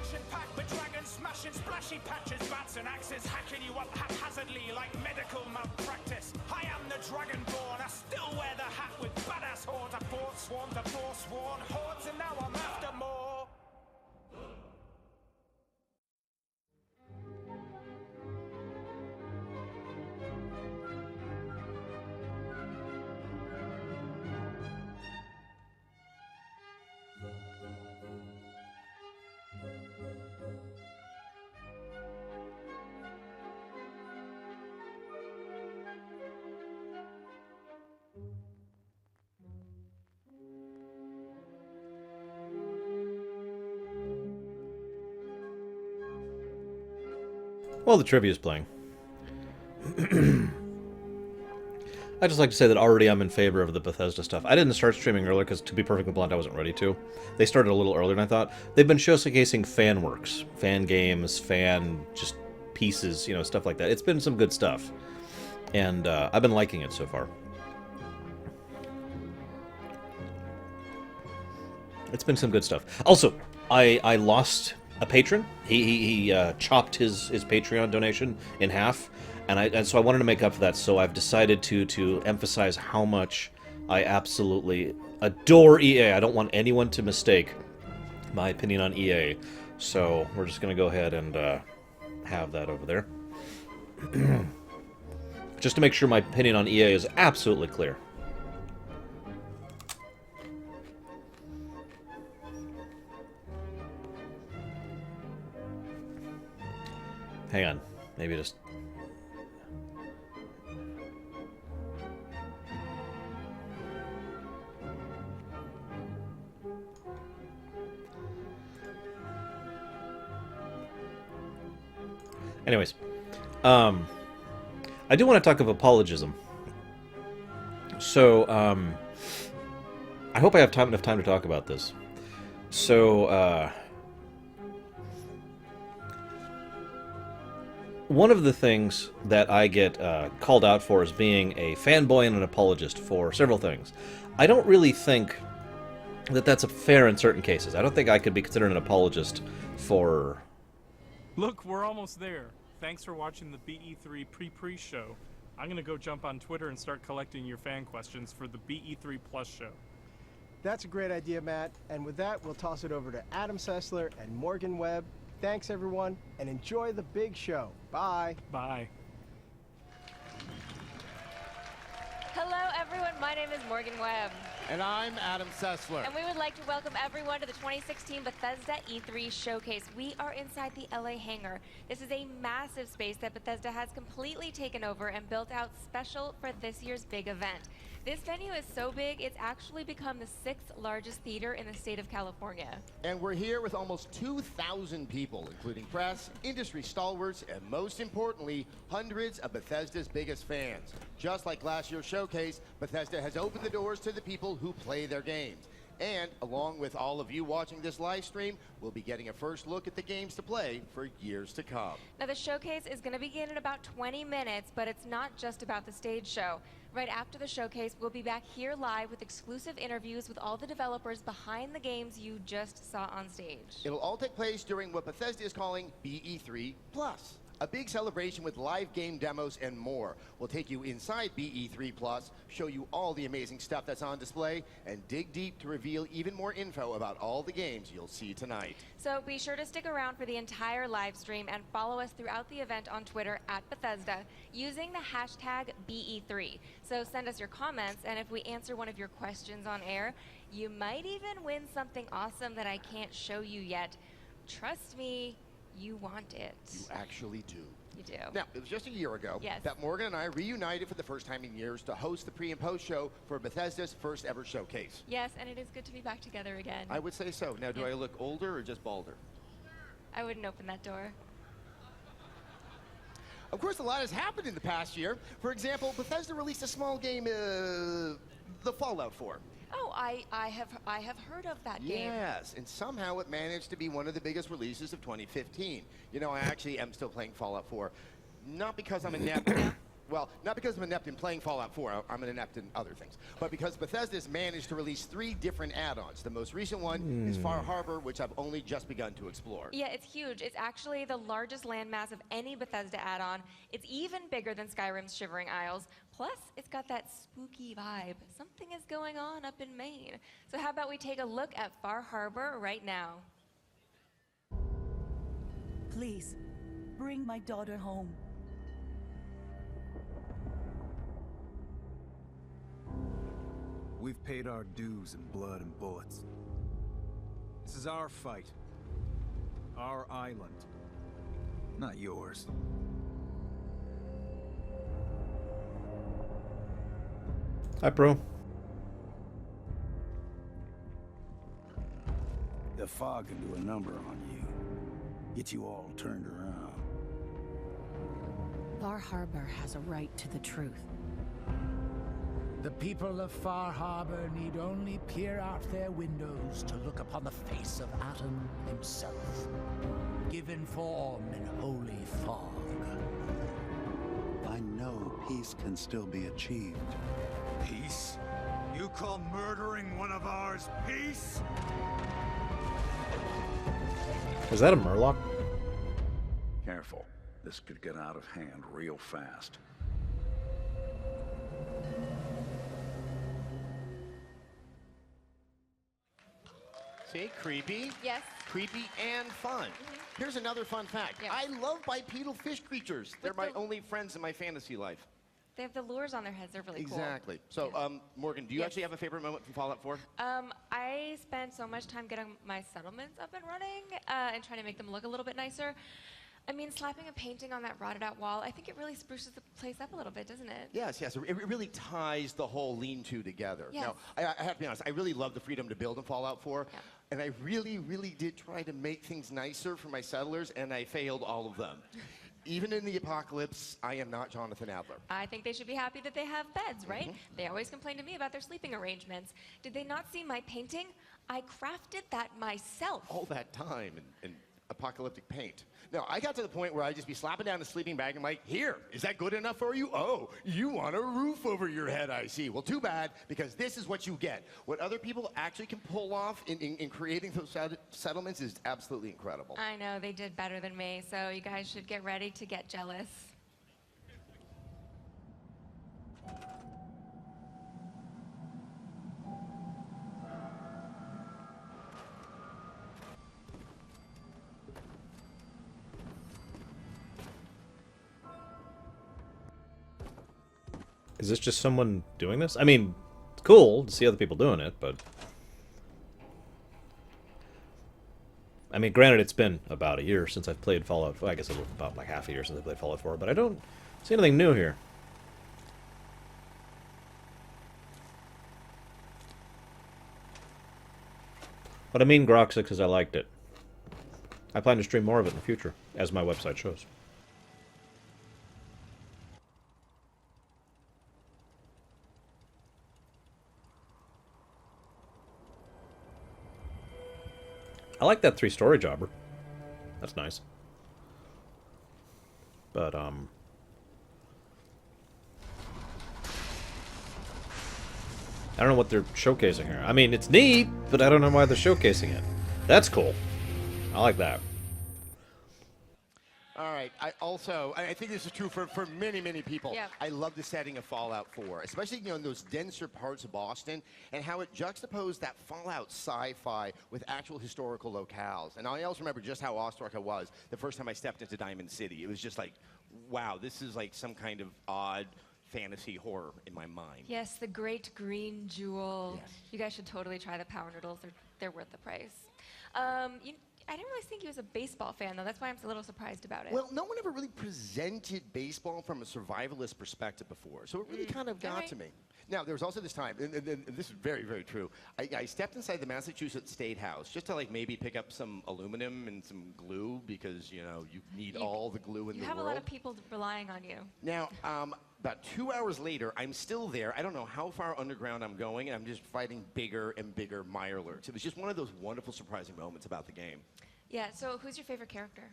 Action-packed with dragons smashing splashy patches, bats and axes, hacking you up haphazardly like medical malpractice. I am the Dragonborn, I still wear the hat with badass horns. I fought swarms, I forsworn hordes, and now I'm after more. Well, the trivia is playing. I'd just like to say that already I'm in favor of the Bethesda stuff. I didn't start streaming earlier because, to be perfectly blunt, I wasn't ready to. They started a little earlier than I thought. They've been showcasing fan works, fan games, fan just pieces, you know, stuff like that. It's been some good stuff. And I've been liking it so far. It's been some good stuff. Also, I lost a patron. He chopped his Patreon donation in half, and so I wanted to make up for that. So I've decided to emphasize how much I absolutely adore EA. I don't want anyone to mistake my opinion on EA. So we're just gonna go ahead and have that over there, just to make sure my opinion on EA is absolutely clear. Hang on, maybe just... Anyways, I do want to talk of apologism. So, I hope I have enough time to talk about this. So, one of the things that I get called out for is being a fanboy and an apologist for several things. I don't really think that that's fair in certain cases. I don't think I could be considered an apologist for... Look, we're almost there. Thanks for watching the BE3 pre-pre show. I'm gonna go jump on Twitter and start collecting your fan questions for the BE3 Plus show. That's a great idea, Matt. And with that, we'll toss it over to Adam Sessler and Morgan Webb. Thanks, everyone, and enjoy the big show. Bye. Bye. Hello, everyone. My name is Morgan Webb. And I'm Adam Sessler. And we would like to welcome everyone to the 2016 Bethesda E3 Showcase. We are inside the LA hangar. This is a massive space that Bethesda has completely taken over and built out special for this year's big event. This venue is so big, it's actually become the 6th largest theater in the state of California. And we're here with almost 2,000 people, including press, industry stalwarts, and most importantly, hundreds of Bethesda's biggest fans. Just like last year's showcase, Bethesda has opened the doors to the people who play their games. And along with all of you watching this live stream, we'll be getting a first look at the games to play for years to come. Now, the showcase is going to begin in about 20 minutes, but it's not just about the stage show. Right after the showcase, we'll be back here live with exclusive interviews with all the developers behind the games you just saw on stage. It'll all take place during what Bethesda is calling BE3 Plus. A big celebration with live game demos and more. We'll take you inside BE3 Plus, show you all the amazing stuff that's on display, and dig deep to reveal even more info about all the games you'll see tonight. So be sure to stick around for the entire live stream and follow us throughout the event on Twitter @Bethesda using the hashtag BE3. So send us your comments, and if we answer one of your questions on air, you might even win something awesome that I can't show you yet. Trust me, you want it. You actually do. You do. Now, it was just a year ago Yes. that Morgan and I reunited for the first time in years to host the pre and post show for Bethesda's first ever showcase. Yes, and it is good to be back together again. I would say so. Now, do I look older or just balder? I wouldn't open that door. Of course, a lot has happened in the past year. For example, Bethesda released a small game, the Fallout 4. Oh, I have heard of that game. Yes, and somehow it managed to be one of the biggest releases of 2015. You know, I actually am still playing Fallout 4. Not because I'm a Well, not because I'm inept in playing Fallout 4, I'm an inept in other things, but because Bethesda's managed to release 3 different add-ons. The most recent one is Far Harbor, which I've only just begun to explore. Yeah, it's huge. It's actually the largest landmass of any Bethesda add-on. It's even bigger than Skyrim's Shivering Isles. Plus, it's got that spooky vibe. Something is going on up in Maine. So how about we take a look at Far Harbor right now? Please, bring my daughter home. We've paid our dues in blood and bullets. This is our fight. Our island. Not yours. Hi, bro. The fog can do a number on you. Get you all turned around. Far Harbor has a right to the truth. The people of Far Harbor need only peer out their windows to look upon the face of Atom himself, given form in holy fog. I know peace can still be achieved. Peace? You call murdering one of ours peace? Is that a Murloc? Careful. This could get out of hand real fast. See, creepy. Yes. Creepy and fun. Here's another fun fact. Yeah. I love bipedal fish creatures. They're With my the- only friends in my fantasy life. They have the lures on their heads. They're really Exactly. So, Morgan, do you Yes. actually have a favorite moment from Fallout 4? cool. I spent so much time getting my settlements up and running and trying to make them look a little bit nicer. I mean, slapping a painting on that rotted out wall, I think it really spruces the place up a little bit, doesn't it? Yes, yes. It really ties the whole lean-to together. Yes. Now, I have to be honest, I really love the freedom to build in Fallout 4. Yeah. And I really, really did try to make things nicer for my settlers, and I failed all of them. Even in the apocalypse, I am not Jonathan Adler. I think they should be happy that they have beds, right? They always complain to me about their sleeping arrangements. Did they not see my painting? I crafted that myself. All that time and apocalyptic paint. No, I got to the point where I'd just be slapping down a sleeping bag and like, here, is that good enough for you? Oh, you want a roof over your head, I see. Well, too bad, because this is what you get. What other people actually can pull off in creating those settlements is absolutely incredible. I know, they did better than me, so you guys should get ready to get jealous. Is this just someone doing this? I mean, it's cool to see other people doing it, but... I mean, granted, it's been about a year since I've played Fallout 4. I guess it was about like half a year since I played Fallout 4, but I don't see anything new here. But I mean Groxic because I liked it. I plan to stream more of it in the future, as my website shows. I like that 3-story jobber. That's nice. But, I don't know what they're showcasing here. I mean, it's neat, but I don't know why they're showcasing it. That's cool. I like that. All right. I think this is true for many, many people. Yeah. I love the setting of Fallout 4, especially in those denser parts of Boston, and how it juxtaposed that Fallout sci-fi with actual historical locales. And I also remember just how awestruck I was the first time I stepped into Diamond City. It was just like, wow, this is like some kind of odd fantasy horror in my mind. Yes, the great green jewel. Yes. You guys should totally try the power noodles. They're worth the price. I didn't really think he was a baseball fan, though. That's why I'm a little surprised about it. Well, no one ever really presented baseball from a survivalist perspective before, so it really kind of got Alright. to me. Now, there was also this time, and this is very, very true. I stepped inside the Massachusetts State House just to like maybe pick up some aluminum and some glue because you need all the glue in the You have world. a lot of people relying on you. Now, about 2 hours later, I'm still there. I don't know how far underground I'm going, and I'm just fighting bigger and bigger Mirelurks. It was just one of those wonderful, surprising moments about the game. Yeah, so who's your favorite character?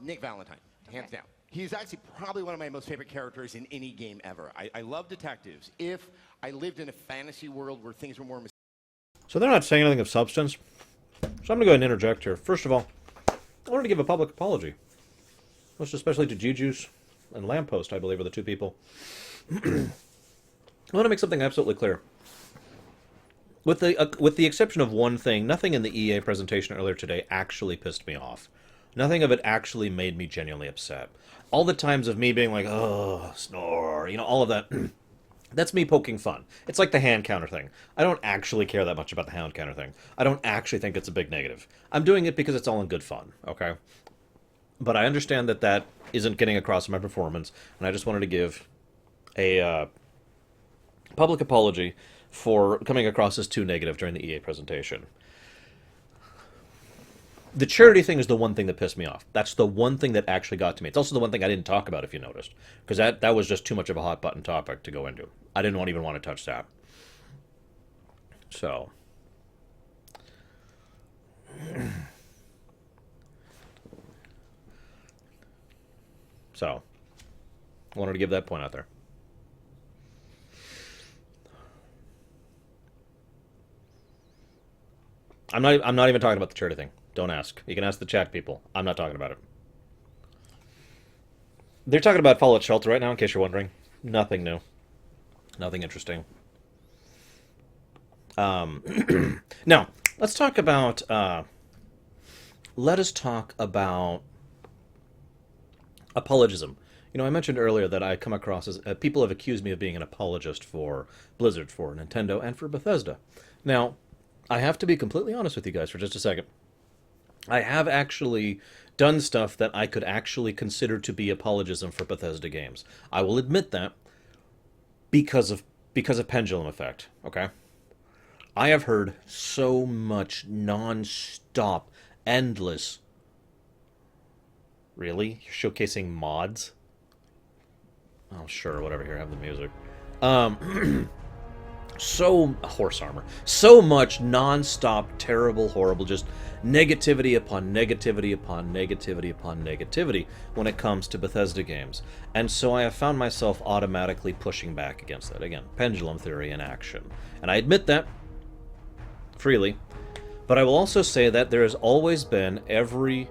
Nick Valentine, hands Okay. down. He's actually probably one of my most favorite characters in any game ever. I love detectives. If I lived in a fantasy world where things were more... So they're not saying anything of substance. So I'm going to go ahead and interject here. First of all, I wanted to give a public apology. Most especially to G-Juice and Lamppost, I believe, are the two people. I want to make something absolutely clear. With the exception of one thing, nothing in the EA presentation earlier today actually pissed me off. Nothing of it actually made me genuinely upset. All the times of me being like, oh, snore, you know, all of that, that's me poking fun. It's like the hand counter thing. I don't actually care that much about the hand counter thing. I don't actually think it's a big negative. I'm doing it because it's all in good fun, okay? But I understand that that isn't getting across in my performance, and I just wanted to give a public apology for coming across as too negative during the EA presentation. The charity thing is the one thing that pissed me off. That's the one thing that actually got to me. It's also the one thing I didn't talk about, if you noticed, because that was just too much of a hot button topic to go into. I didn't even want to touch that. So... I wanted to give that point out there. I'm not even talking about the charity thing. Don't ask. You can ask the chat people. I'm not talking about it. They're talking about Fallout Shelter right now, in case you're wondering. Nothing new. Nothing interesting. Now, let's talk about... let us talk about apologism. You know, I mentioned earlier that I come across as... people have accused me of being an apologist for Blizzard, for Nintendo, and for Bethesda. Now, I have to be completely honest with you guys for just a second. I have actually done stuff that I could actually consider to be apologism for Bethesda games. I will admit that because of pendulum effect, okay? I have heard so much non-stop, endless... Really? You're showcasing mods? Oh, sure, whatever. Here, have the music. So... horse armor. So much non-stop, terrible, horrible, just negativity upon negativity upon negativity upon negativity when it comes to Bethesda games. And so I have found myself automatically pushing back against that. Again, pendulum theory in action. And I admit that freely. But I will also say that there has always been every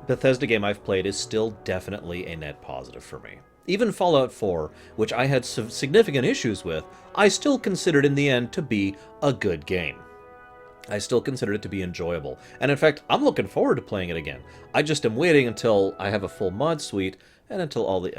Bethesda game I've played is still definitely a net positive for me. Even Fallout 4, which I had some significant issues with, I still considered in the end to be a good game. I still considered it to be enjoyable. And in fact, I'm looking forward to playing it again. I just am waiting until I have a full mod suite and until all the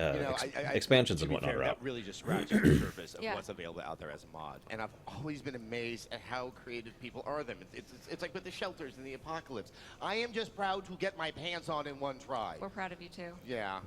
expansions and whatnot are out. That really just scratches the surface of what's available out there as a mod. And I've always been amazed at how creative people are them. It's like with the shelters and the apocalypse. I am just proud to get my pants on in one try. We're proud of you too. Yeah.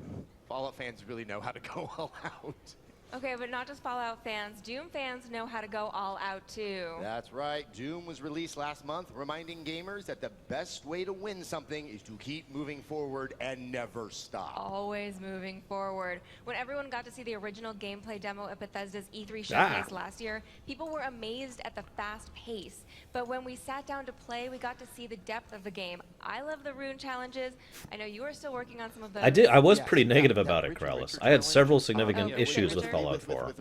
Fallout fans really know how to go all out. Okay, but not just Fallout fans. Doom fans know how to go all out, too. That's right. Doom was released last month, reminding gamers that the best way to win something is to keep moving forward and never stop. Always moving forward. When everyone got to see the original gameplay demo at Bethesda's E3 showcase last year, people were amazed at the fast pace. But when we sat down to play, we got to see the depth of the game. I love the rune challenges. I know you are still working on some of those. I was pretty negative about it, Krellis. I had several significant issues with Fallout 4.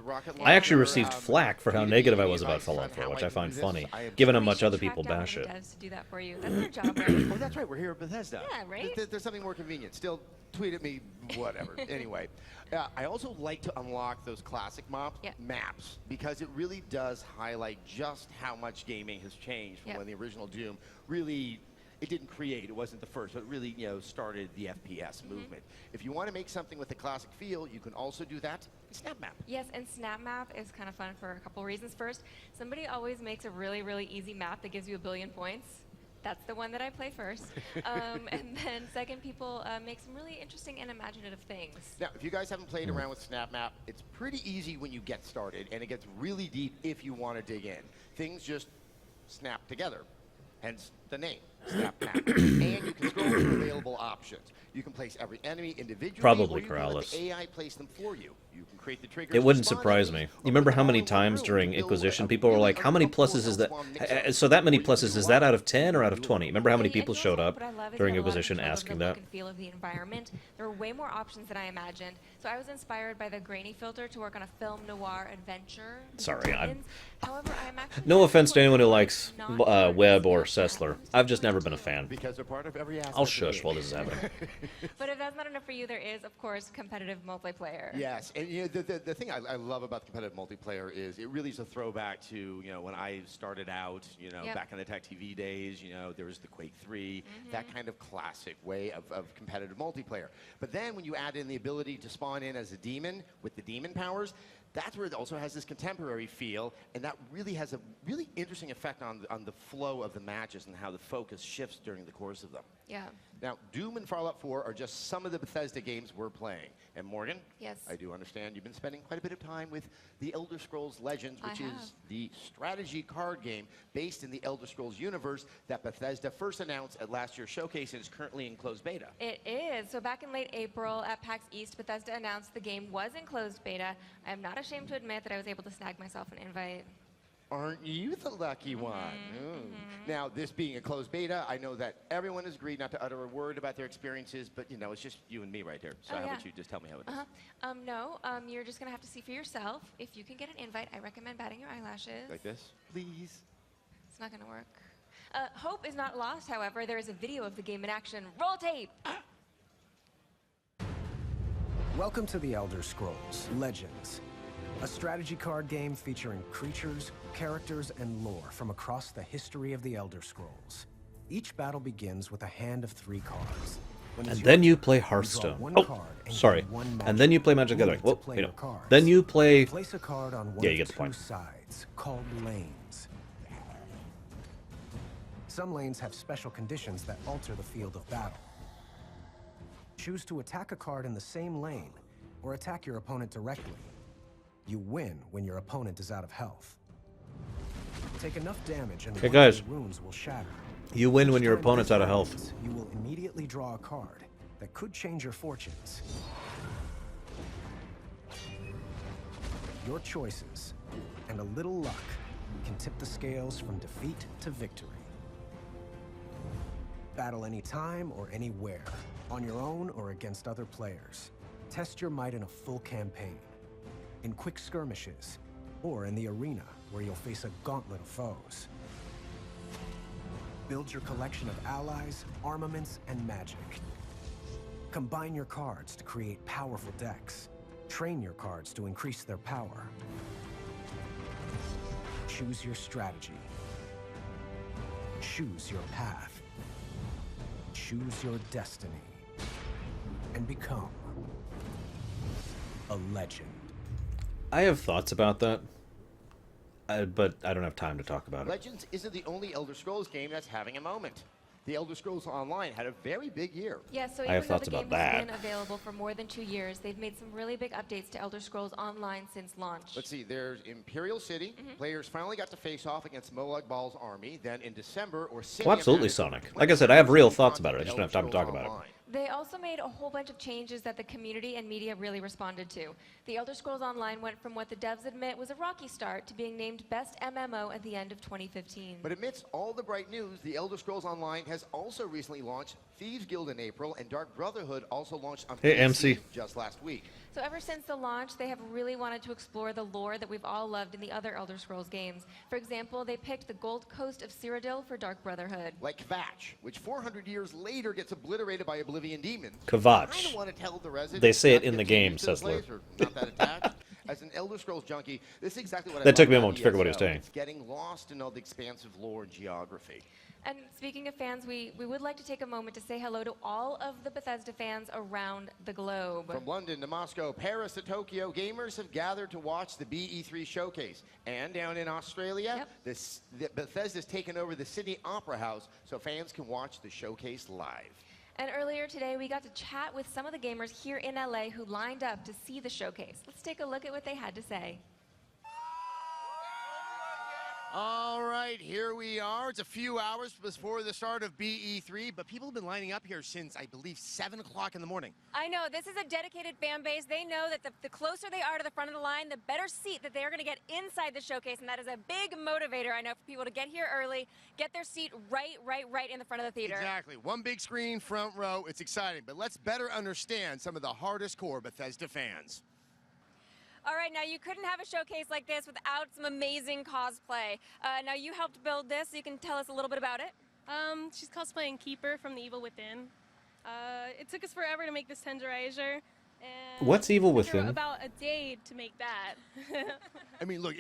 I actually received flack for how negative I was about Fallout 4, which I find funny, given how much other people bash it. To do that for you. That's their job, right? Oh, that's right. We're here at Bethesda. Yeah, right? There's something more convenient. Still, tweet at me, whatever. Anyway, I also like to unlock those classic maps because it really does highlight just how much gaming has changed from when the original Doom really... It didn't create, it wasn't the first, but it really, started the FPS movement. If you want to make something with a classic feel, you can also do that in SnapMap. Yes, and SnapMap is kind of fun for a couple reasons. First, somebody always makes a really, really easy map that gives you 1 billion points. That's the one that I play first. And then second, people make some really interesting and imaginative things. Now, if you guys haven't played around with SnapMap, it's pretty easy when you get started, and it gets really deep if you want to dig in. Things just snap together, hence the name. snap map, and you can scroll through available options. You can place every enemy individually, Probably or you can let Corrales. the AI place them for you. You can create the triggers. It wouldn't for spawn surprise me. enemies, You remember or put how them many all in one times room during to build Inquisition a people were really like, how many uncomfortable pluses is that? L-spawn mix-up. So that many Or you can pluses, do is a that lot out of 10 or out of of 20? Remember how many And people also showed up what I love is during you have a lot of Inquisition control over asking the that? look and feel of the environment. There were way more options than I imagined. So I was inspired by the grainy filter to work on a film noir adventure. Sorry, However, I'm actually no offense to anyone who likes not Webb or Sessler. I've just never been a fan. Because they're part of every aspect I'll of the shush game. while this is happening. But if that's not enough for you, there is, of course, competitive multiplayer. Yes, and you know, the thing I love about the competitive multiplayer is it really is a throwback to, you know, when I started out, you know, back in the Tech TV days, you know, there was the Quake 3, that kind of classic way of competitive multiplayer. But then when you add in the ability to spawn in as a demon with the demon powers, that's where it also has this contemporary feel, and that really has a really interesting effect on the flow of the matches and how the focus shifts during the course of them. Yeah. Now, Doom and Fallout 4 are just some of the Bethesda games we're playing. And Morgan, yes, I do understand you've been spending quite a bit of time with the Elder Scrolls Legends, which is the strategy card game based in the Elder Scrolls universe that Bethesda first announced at last year's showcase and is currently in closed beta. It is. So back in late April at PAX East, Bethesda announced the game was in closed beta. I am not ashamed to admit that I was able to snag myself an invite. Aren't you the lucky one? Now, this being a closed beta, I know that everyone has agreed not to utter a word about their experiences, but, you know, it's just you and me right here. So how about you just tell me how it is? No, you're just going to have to see for yourself. If you can get an invite, I recommend batting your eyelashes. Like this? Please. It's not going to work. Hope is not lost, however. There is a video of the game in action. Roll tape! Welcome to the Elder Scrolls Legends, a strategy card game featuring creatures, characters, and lore from across the history of the Elder Scrolls. Each battle begins with a hand of 3 cards. And then you play Hearthstone. Oh, sorry. And then you play Magic the Gathering. Well, you know. Then you play... Place a card on one yeah, you of get the point. 2 sides, called lanes. Some lanes have special conditions that alter the field of battle. Choose to attack a card in the same lane, or attack your opponent directly. You win when your opponent is out of health. Take enough damage and hey guys, wounds will shatter. You win when your opponent's out of health. You will immediately draw a card that could change your fortunes. Your choices and a little luck can tip the scales from defeat to victory. Battle anytime or anywhere, on your own or against other players. Test your might in a full campaign, in quick skirmishes, or in the arena where you'll face a gauntlet of foes. Build your collection of allies, armaments, and magic. Combine your cards to create powerful decks. Train your cards to increase their power. Choose your strategy. Choose your path. Choose your destiny. And become a legend. I have thoughts about that, but I don't have time to talk about it. Legends isn't the only Elder Scrolls game that's having a moment. The Elder Scrolls Online had a very big year. Yeah, so I have even though thoughts the game about has that. been available for more than 2 years, they've made some really big updates to Elder Scrolls Online since launch. Let's see, there's Imperial City. Players finally got to face off against Molag Bal's army. Then in December, or Well, absolutely, Sonic. Like I said, I have real thoughts about it. I just don't have time to talk about it. They also made a whole bunch of changes that the community and media really responded to. The Elder Scrolls Online went from what the devs admit was a rocky start to being named Best MMO at the end of 2015. But amidst all the bright news, the Elder Scrolls Online has also recently launched Thieves Guild in April, and Dark Brotherhood also launched on Hey, PC MC. just last week. So ever since the launch, they have really wanted to explore the lore that we've all loved in the other Elder Scrolls games. For example, they picked the Gold Coast of Cyrodiil for Dark Brotherhood. Like Kvatch, which 400 years later gets obliterated by Oblivion demons. Kvatch. I don't want to tell the residents. They say it not in to the get game, too used to the Sessler. place or not that attached. As an Elder Scrolls junkie, this is exactly what I That took love me a about moment to figure what he was ESO. saying. It's getting lost in all the expansive lore and geography. And speaking of fans, we would like to take a moment to say hello to all of the Bethesda fans around the globe. From London to Moscow, Paris to Tokyo, gamers have gathered to watch the BE3 showcase. And down in Australia, Bethesda's taken over the Sydney Opera House so fans can watch the showcase live. And earlier today, we got to chat with some of the gamers here in LA who lined up to see the showcase. Let's take a look at what they had to say. All right, here we are. It's a few hours before the start of BE3, but people have been lining up here since, I believe, 7 o'clock in the morning. I know, this is a dedicated fan base. They know that the closer they are to the front of the line, the better seat that they are going to get inside the showcase, and that is a big motivator, I know, for people to get here early, get their seat right in the front of the theater. Exactly. One big screen, front row. It's exciting, but let's better understand some of the hardest core Bethesda fans. All right, now you couldn't have a showcase like this without some amazing cosplay. Now you helped build this, so you can tell us a little bit about it. She's cosplaying Keeper from The Evil Within. It took us forever to make this tenderizer. And What's Evil it took her Within? about a day to make that. I mean, look,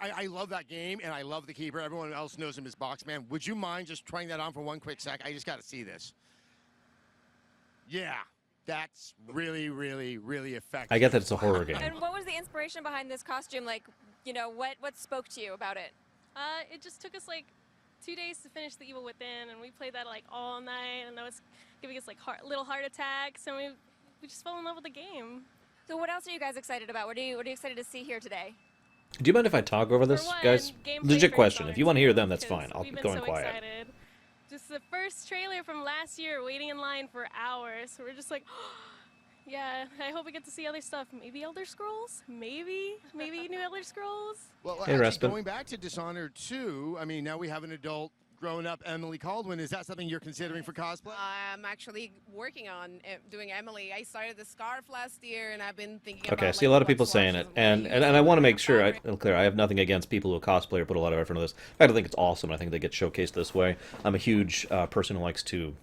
I love that game, and I love the Keeper. Everyone else knows him as Boxman. Would you mind just trying that on for one quick sec? I just got to see this. Yeah. That's really, really, really effective. I get that it's a horror game. And what was the inspiration behind this costume? Like, you know, what spoke to you about it? It just took us like 2 days to finish The Evil Within, and we played that like all night, and that was giving us like little heart attacks, and we just fell in love with the game. So what else are you guys excited about? What are you excited to see here today? Do you mind if I talk over this, For one, guys? gameplay Legit first question. on If it you want to too, hear them, that's because fine. I'll we've been go in so quiet. excited. Just the first trailer from last year, waiting in line for hours. So we're just like, yeah, I hope we get to see other stuff. Maybe Elder Scrolls? Maybe new Elder Scrolls? Well, Hey, actually, Raspin. going back to Dishonored 2, I mean, now we have an adult grown-up Emily Caldwin. Is that something you're considering for cosplay? I'm actually working on doing Emily. I started the Scarf last year, and I've been thinking about, Okay, I see a lot of people saying it, and I want to make sure I'm clear. I have nothing against people who cosplay or put a lot of effort into this. In fact, I think it's awesome. I think they get showcased this way. I'm a huge person who likes to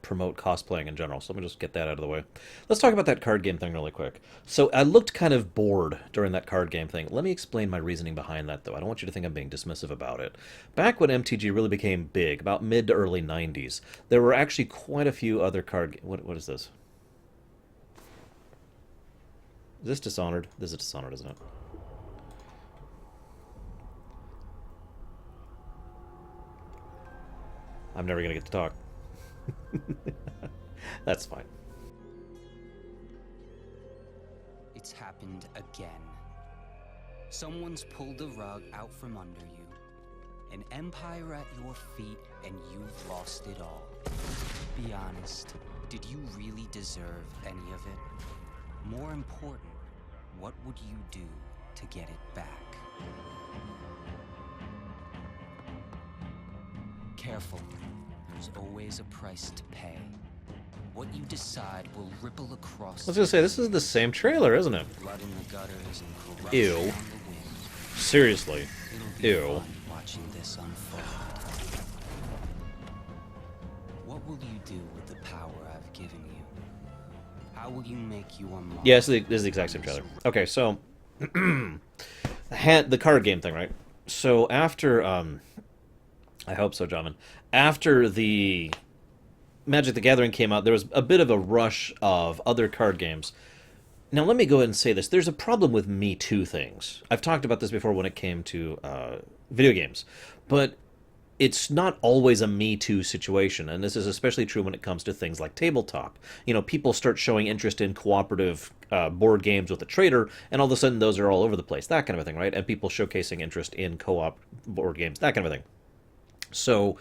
promote cosplaying in general, so let me just get that out of the way. Let's talk about that card game thing really quick. So I looked kind of bored during that card game thing. Let me explain my reasoning behind that, though. I don't want you to think I'm being dismissive about it. Back when MTG really became big, about mid to early 90s, there were actually quite a few other card... What is this? Is this Dishonored? This is Dishonored, isn't it? I'm never going to get to talk. That's fine. It's happened again. Someone's pulled the rug out from under you. An empire at your feet, and you've lost it all. Be honest, did you really deserve any of it? More important, what would you do to get it back? Careful. There's always a price to pay. What you decide will ripple across. I was gonna say, this is the same trailer, isn't it? Blood in the gutters and corruption Ew. on the wind. Seriously. It'll be Ew. fun watching this unfold. What will you do with the power I've given you? How will you make your mark? Yeah, this is the exact same trailer. Okay, so the card game thing, right? So after I hope so, John. After the Magic the Gathering came out, there was a bit of a rush of other card games. Now, let me go ahead and say this. There's a problem with Me Too things. I've talked about this before when it came to video games. But it's not always a Me Too situation, and this is especially true when it comes to things like tabletop. You know, people start showing interest in cooperative board games with a trader, and all of a sudden those are all over the place, that kind of a thing, right? And people showcasing interest in co-op board games, that kind of a thing. So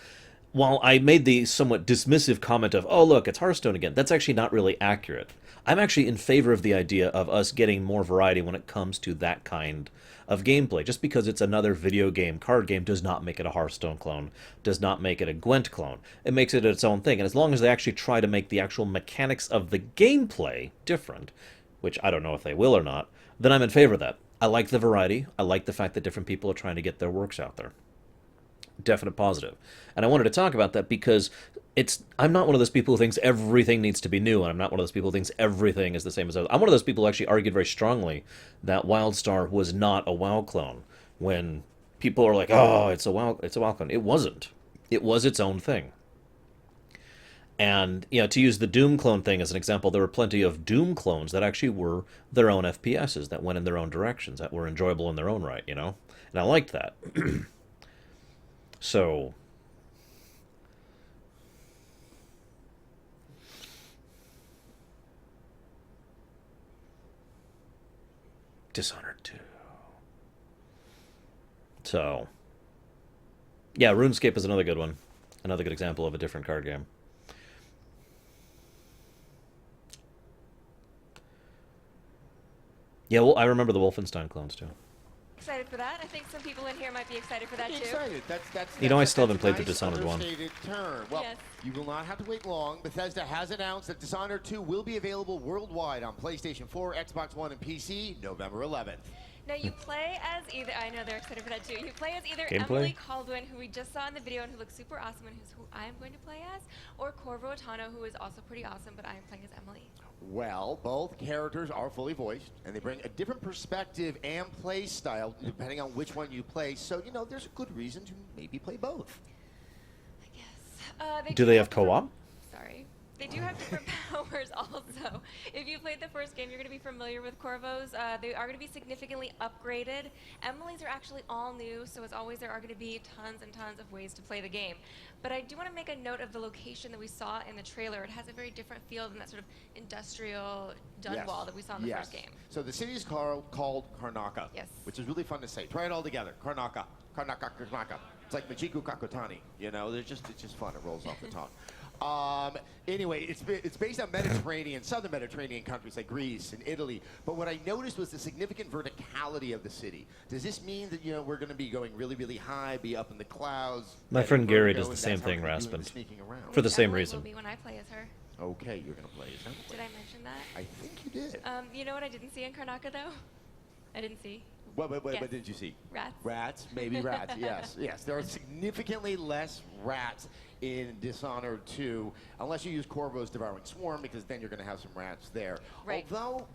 while I made the somewhat dismissive comment of, oh, look, it's Hearthstone again, that's actually not really accurate. I'm actually in favor of the idea of us getting more variety when it comes to that kind of gameplay. Just because it's another video game, card game, does not make it a Hearthstone clone, does not make it a Gwent clone. It makes it its own thing. And as long as they actually try to make the actual mechanics of the gameplay different, which I don't know if they will or not, then I'm in favor of that. I like the variety. I like the fact that different people are trying to get their works out there. Definite positive. And I wanted to talk about that because I'm not one of those people who thinks everything needs to be new, and I'm not one of those people who thinks everything is the same as others. I'm one of those people who actually argued very strongly that WildStar was not a WoW clone. When people are like, oh, it's a WoW clone. It wasn't. It was its own thing. And, to use the Doom clone thing as an example, there were plenty of Doom clones that actually were their own FPSs, that went in their own directions, that were enjoyable in their own right, And I liked that. So, Dishonored 2. So, yeah, RuneScape is another good one. Another good example of a different card game. Yeah, well, I remember the Wolfenstein clones too. Excited for that. I think some people in here might be excited for that too. Excited. You know, I still that's haven't played a the nice Dishonored one. understated term. Well, Yes. you will not have to wait long. Bethesda has announced that Dishonored 2 will be available worldwide on PlayStation 4, Xbox One, and PC November 11th. Now you play as either, I know they're excited for that too. You play as either Gameplay? Emily Caldwin, who we just saw in the video and who looks super awesome and who I am going to play as, or Corvo Otano, who is also pretty awesome, but I am playing as Emily. Well, both characters are fully voiced, and they bring a different perspective and play style depending on which one you play. So, you know, there's a good reason to maybe play both. Do they have co-op? Sorry. They do have different powers also. If you played the first game, you're going to be familiar with Corvos. They are going to be significantly upgraded. Emily's are actually all new, so as always, there are going to be tons and tons of ways to play the game. But I do want to make a note of the location that we saw in the trailer. It has a very different feel than that sort of industrial dun wall that we saw in the first game. So the city is called Karnaka, which is really fun to say. Try it all together. Karnaka, Karnaka, Karnaka. It's like Machiku Kakotani, you know? It's just fun. It rolls off the tongue. Anyway, it's based on Mediterranean, southern Mediterranean countries like Greece and Italy. But what I noticed was the significant verticality of the city. Does this mean that, you know, we're going to be going really, really high, be up in the clouds? My friend Gary does the same thing, Raspin. For the same reason. Will be when I play as her. Okay, you're going to play as Emily. Did I mention that? I think you did. You know what I didn't see in Karnaka though? I didn't see. What did you see? Rats. Rats, maybe rats. Yes. There are significantly less rats in Dishonored 2, unless you use Corvo's Devouring Swarm, because then you're going to have some rats there. Right. Although,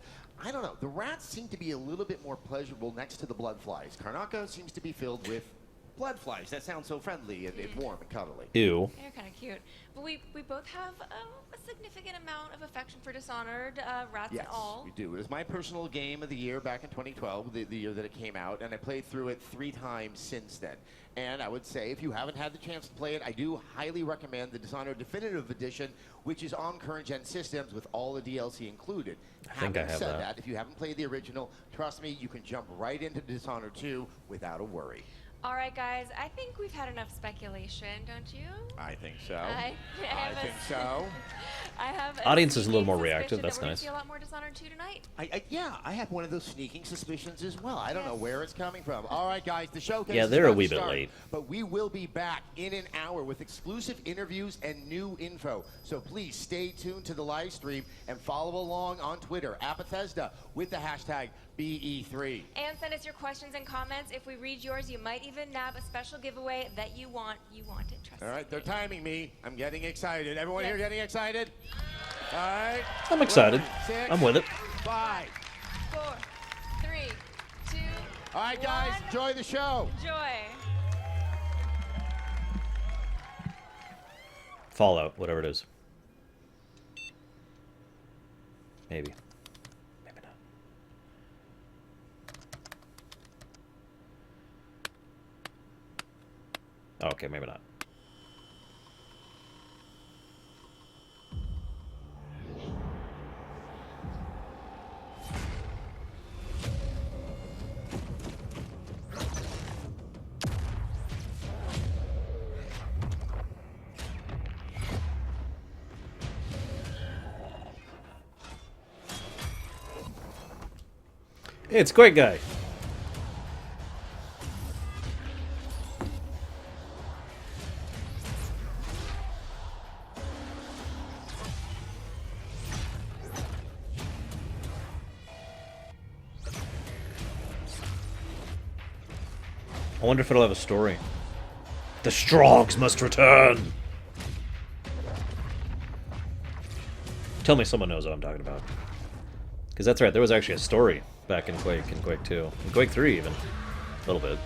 I don't know, the rats seem to be a little bit more pleasurable next to the blood flies. Karnaka seems to be filled with blood flies. That sounds so friendly and warm and cuddly. Ew. They're kind of cute. But we both have a significant amount of affection for Dishonored, rats and all. Yes, we do. It was my personal game of the year back in 2012, the year that it came out, and I played through it 3 times since then. And I would say, if you haven't had the chance to play it, I do highly recommend the Dishonored Definitive Edition, which is on current-gen systems with all the DLC included. I think I have said that. If you haven't played the original, trust me, you can jump right into Dishonored 2 without a worry. All right, guys. I think we've had enough speculation, don't you? I think so. I think so. I have. Audience is a little more sneaking reactive. suspicion That's that we're nice. gonna see a lot more Dishonored 2 tonight. Yeah, I have one of those sneaking suspicions as well. I don't know where it's coming from. All right, guys, the showcase Yeah, is they're a about to wee bit start, late. But we will be back in an hour with exclusive interviews and new info. So please stay tuned to the live stream and follow along on Twitter at Bethesda with the hashtag BE3. And send us your questions and comments. If we read yours, you might even nab a special giveaway that you want. You want it, trust me. All right, they're timing me. I'm getting excited. Everyone here getting excited? All right. I'm excited. 6, I'm with it. 5. 4, 3, 2. All right, guys, enjoy the show. Enjoy. Fallout, whatever it is. Maybe. Maybe not. Okay, maybe not. Hey, it's Quake Guy. I wonder if it'll have a story. The Strogs must return! Tell me someone knows what I'm talking about. Because that's right, there was actually a story back in Quake 2. In Quake 3 even. A little bit.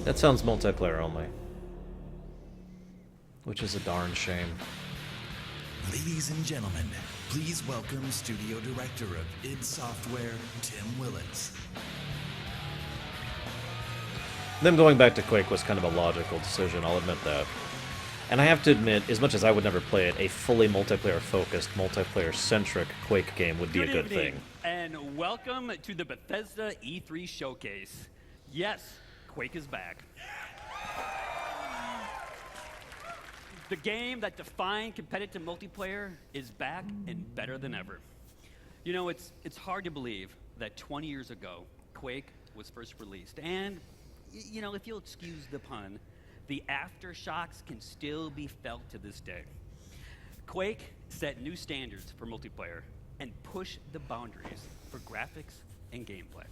That sounds multiplayer only. Which is a darn shame. Ladies and gentlemen, please welcome Studio Director of id Software, Tim Willits. Them going back to Quake was kind of a logical decision, I'll admit that. And I have to admit, as much as I would never play it, a fully multiplayer-focused, multiplayer-centric Quake game would be a good thing. And welcome to the Bethesda E3 Showcase. Yes, Quake is back. The game that defined competitive multiplayer is back and better than ever. You know, it's hard to believe that 20 years ago, Quake was first released. And, you know, if you'll excuse the pun, the aftershocks can still be felt to this day. Quake set new standards for multiplayer and pushed the boundaries for graphics and gameplay.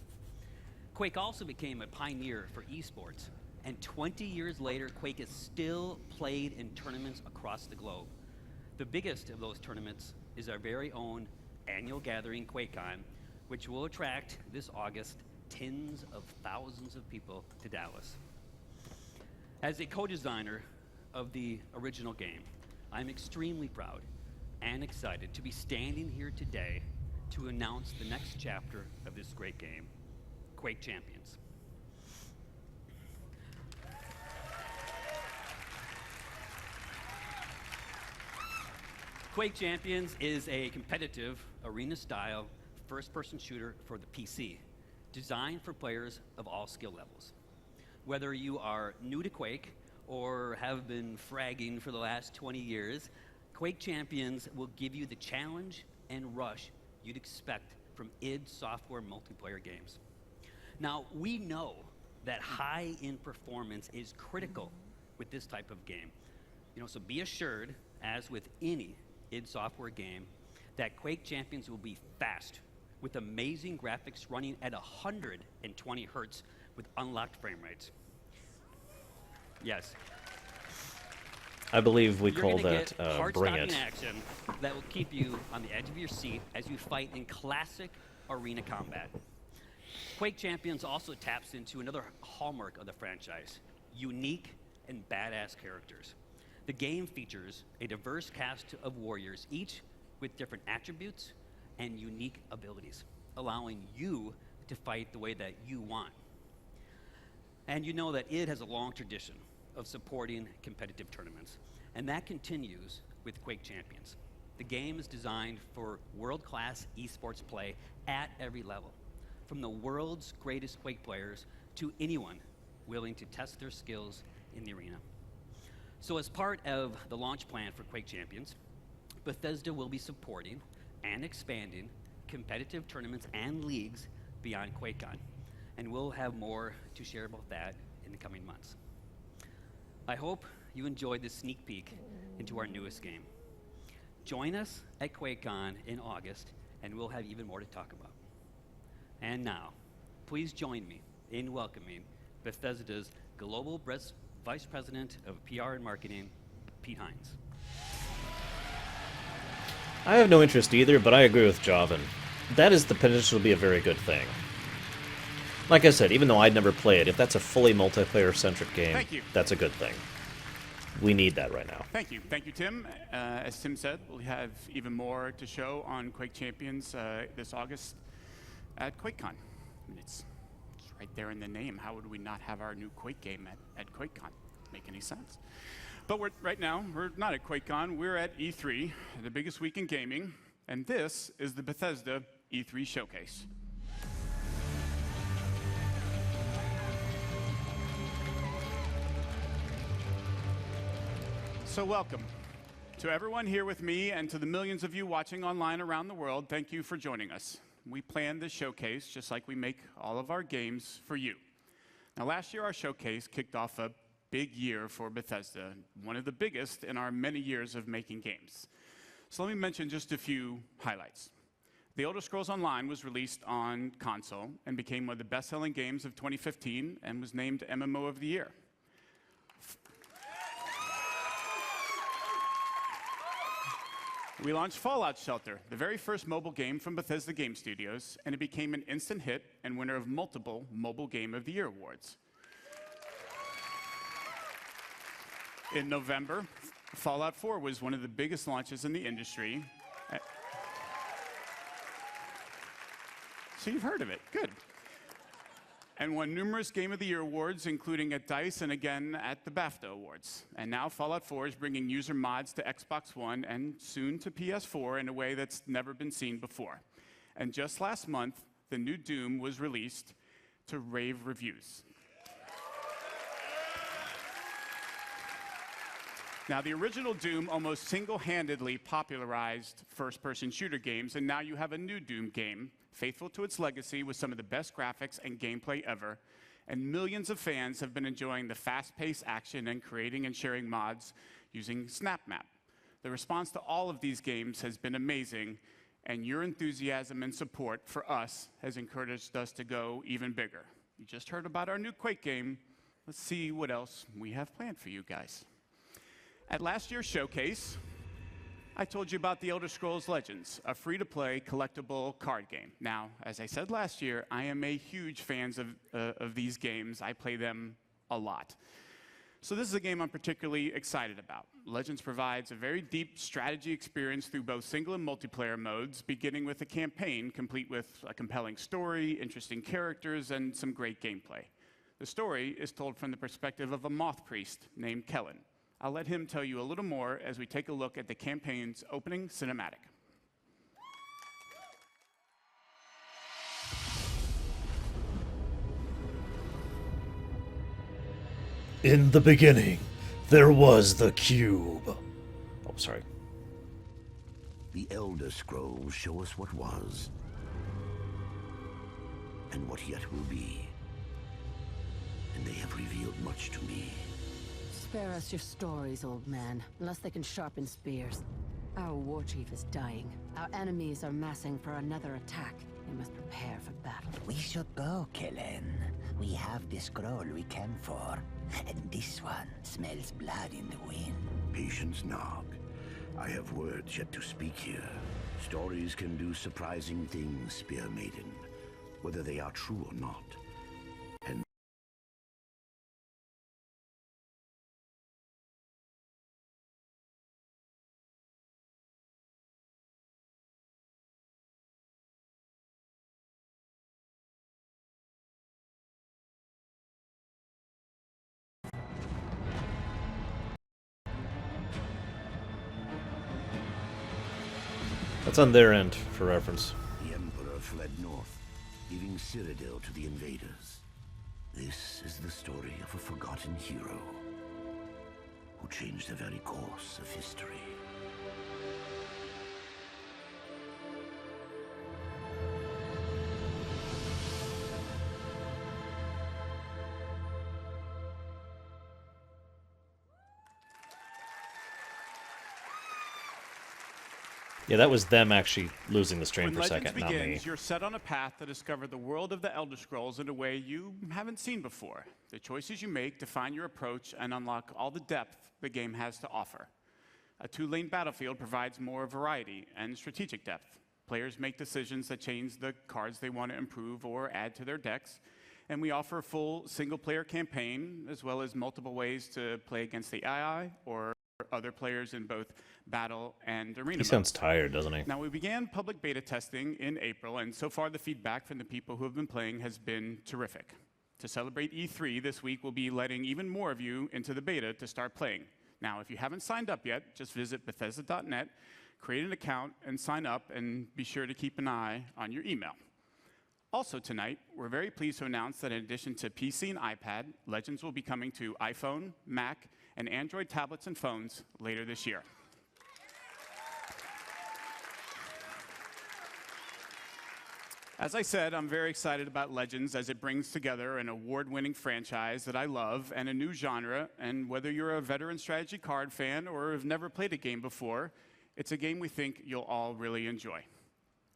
Quake also became a pioneer for esports, and 20 years later, Quake is still played in tournaments across the globe. The biggest of those tournaments is our very own annual gathering, QuakeCon, which will attract this August tens of thousands of people to Dallas. As a co-designer of the original game, I'm extremely proud and excited to be standing here today to announce the next chapter of this great game, Quake Champions. Quake Champions is a competitive, arena-style, first-person shooter for the PC, designed for players of all skill levels. Whether you are new to Quake or have been fragging for the last 20 years, Quake Champions will give you the challenge and rush you'd expect from id Software multiplayer games. Now, we know that high-end performance is critical with this type of game. You know, so be assured, as with any id Software game, that Quake Champions will be fast, with amazing graphics running at 120 hertz with unlocked frame rates. Yes. I believe we You're call gonna that get Bring heart-stopping It. action that will keep you on the edge of your seat as you fight in classic arena combat. Quake Champions also taps into another hallmark of the franchise, unique and badass characters. The game features a diverse cast of warriors, each with different attributes and unique abilities, allowing you to fight the way that you want. And you know that id has a long tradition of supporting competitive tournaments, and that continues with Quake Champions. The game is designed for world-class esports play at every level, from the world's greatest Quake players to anyone willing to test their skills in the arena. So as part of the launch plan for Quake Champions, Bethesda will be supporting and expanding competitive tournaments and leagues beyond QuakeCon, and we'll have more to share about that in the coming months. I hope you enjoyed this sneak peek into our newest game. Join us at QuakeCon in August, and we'll have even more to talk about. And now, please join me in welcoming Bethesda's Global Vice President of PR and Marketing, Pete Hines. I have no interest either, but I agree with Javan. That is the potential to be a very good thing. Like I said, even though I'd never play it, if that's a fully multiplayer-centric game, Thank you. that's a good thing. We need that right now. Thank you. Thank you, Tim. As Tim said, we'll have even more to show on Quake Champions this August at QuakeCon. I mean, it's right there in the name. How would we not have our new Quake game at QuakeCon? Make any sense? But right now, we're not at QuakeCon. We're at E3, the biggest week in gaming, and this is the Bethesda E3 Showcase. So welcome to everyone here with me and to the millions of you watching online around the world. Thank you for joining us. We planned this showcase just like we make all of our games for you. Now, last year, our showcase kicked off a big year for Bethesda, one of the biggest in our many years of making games. So let me mention just a few highlights. The Elder Scrolls Online was released on console and became one of the best-selling games of 2015 and was named MMO of the Year. We launched Fallout Shelter, the very first mobile game from Bethesda Game Studios, and it became an instant hit and winner of multiple Mobile Game of the Year awards. In November, Fallout 4 was one of the biggest launches in the industry. So you've heard of it. Good. And won numerous Game of the Year awards, including at DICE and again at the BAFTA Awards. And now Fallout 4 is bringing user mods to Xbox One and soon to PS4 in a way that's never been seen before. And just last month, the new Doom was released to rave reviews. Now, the original Doom almost single-handedly popularized first-person shooter games, and now you have a new Doom game, faithful to its legacy with some of the best graphics and gameplay ever, and millions of fans have been enjoying the fast-paced action and creating and sharing mods using SnapMap. The response to all of these games has been amazing, and your enthusiasm and support for us has encouraged us to go even bigger. You just heard about our new Quake game. Let's see what else we have planned for you guys. At last year's showcase, I told you about The Elder Scrolls Legends, a free-to-play collectible card game. Now, as I said last year, I am a huge fan of these games. I play them a lot. So this is a game I'm particularly excited about. Legends provides a very deep strategy experience through both single and multiplayer modes, beginning with a campaign complete with a compelling story, interesting characters, and some great gameplay. The story is told from the perspective of a moth priest named Kellen. I'll let him tell you a little more as we take a look at the campaign's opening cinematic. In the beginning, there was the cube. Oh, sorry. The Elder Scrolls show us what was, and what yet will be. And they have revealed much to me. Spare us your stories, old man, unless they can sharpen spears. Our war chief is dying. Our enemies are massing for another attack. We must prepare for battle. We should go, Kellen. We have the scroll we came for, and this one smells blood in the wind. Patience, Nog. I have words yet to speak here. Stories can do surprising things, Spear Maiden, whether they are true or not. And That's on their end, for reference. the Emperor fled north, leaving Cyrodiil to the invaders. This is the story of a forgotten hero who changed the very course of history. Yeah, that was them actually losing the stream When for a Legends second, not me. begins, you're set on a path to discover the world of the Elder Scrolls in a way you haven't seen before. The choices you make define your approach and unlock all the depth the game has to offer. A two-lane battlefield provides more variety and strategic depth. Players make decisions that change the cards they want to improve or add to their decks. And we offer a full single-player campaign, as well as multiple ways to play against the AI or other players in both battle and arena He sounds modes. tired, doesn't he? Now, we began public beta testing in April, and so far the feedback from the people who have been playing has been terrific. To celebrate E3 this week, we'll be letting even more of you into the beta to start playing. Now, if you haven't signed up yet, just visit Bethesda.net, create an account, and sign up, and be sure to keep an eye on your email. Also tonight, we're very pleased to announce that in addition to PC and iPad, Legends will be coming to iPhone, Mac, and Android tablets and phones later this year. As I said, I'm very excited about Legends as it brings together an award-winning franchise that I love and a new genre, and whether you're a veteran strategy card fan or have never played a game before, it's a game we think you'll all really enjoy.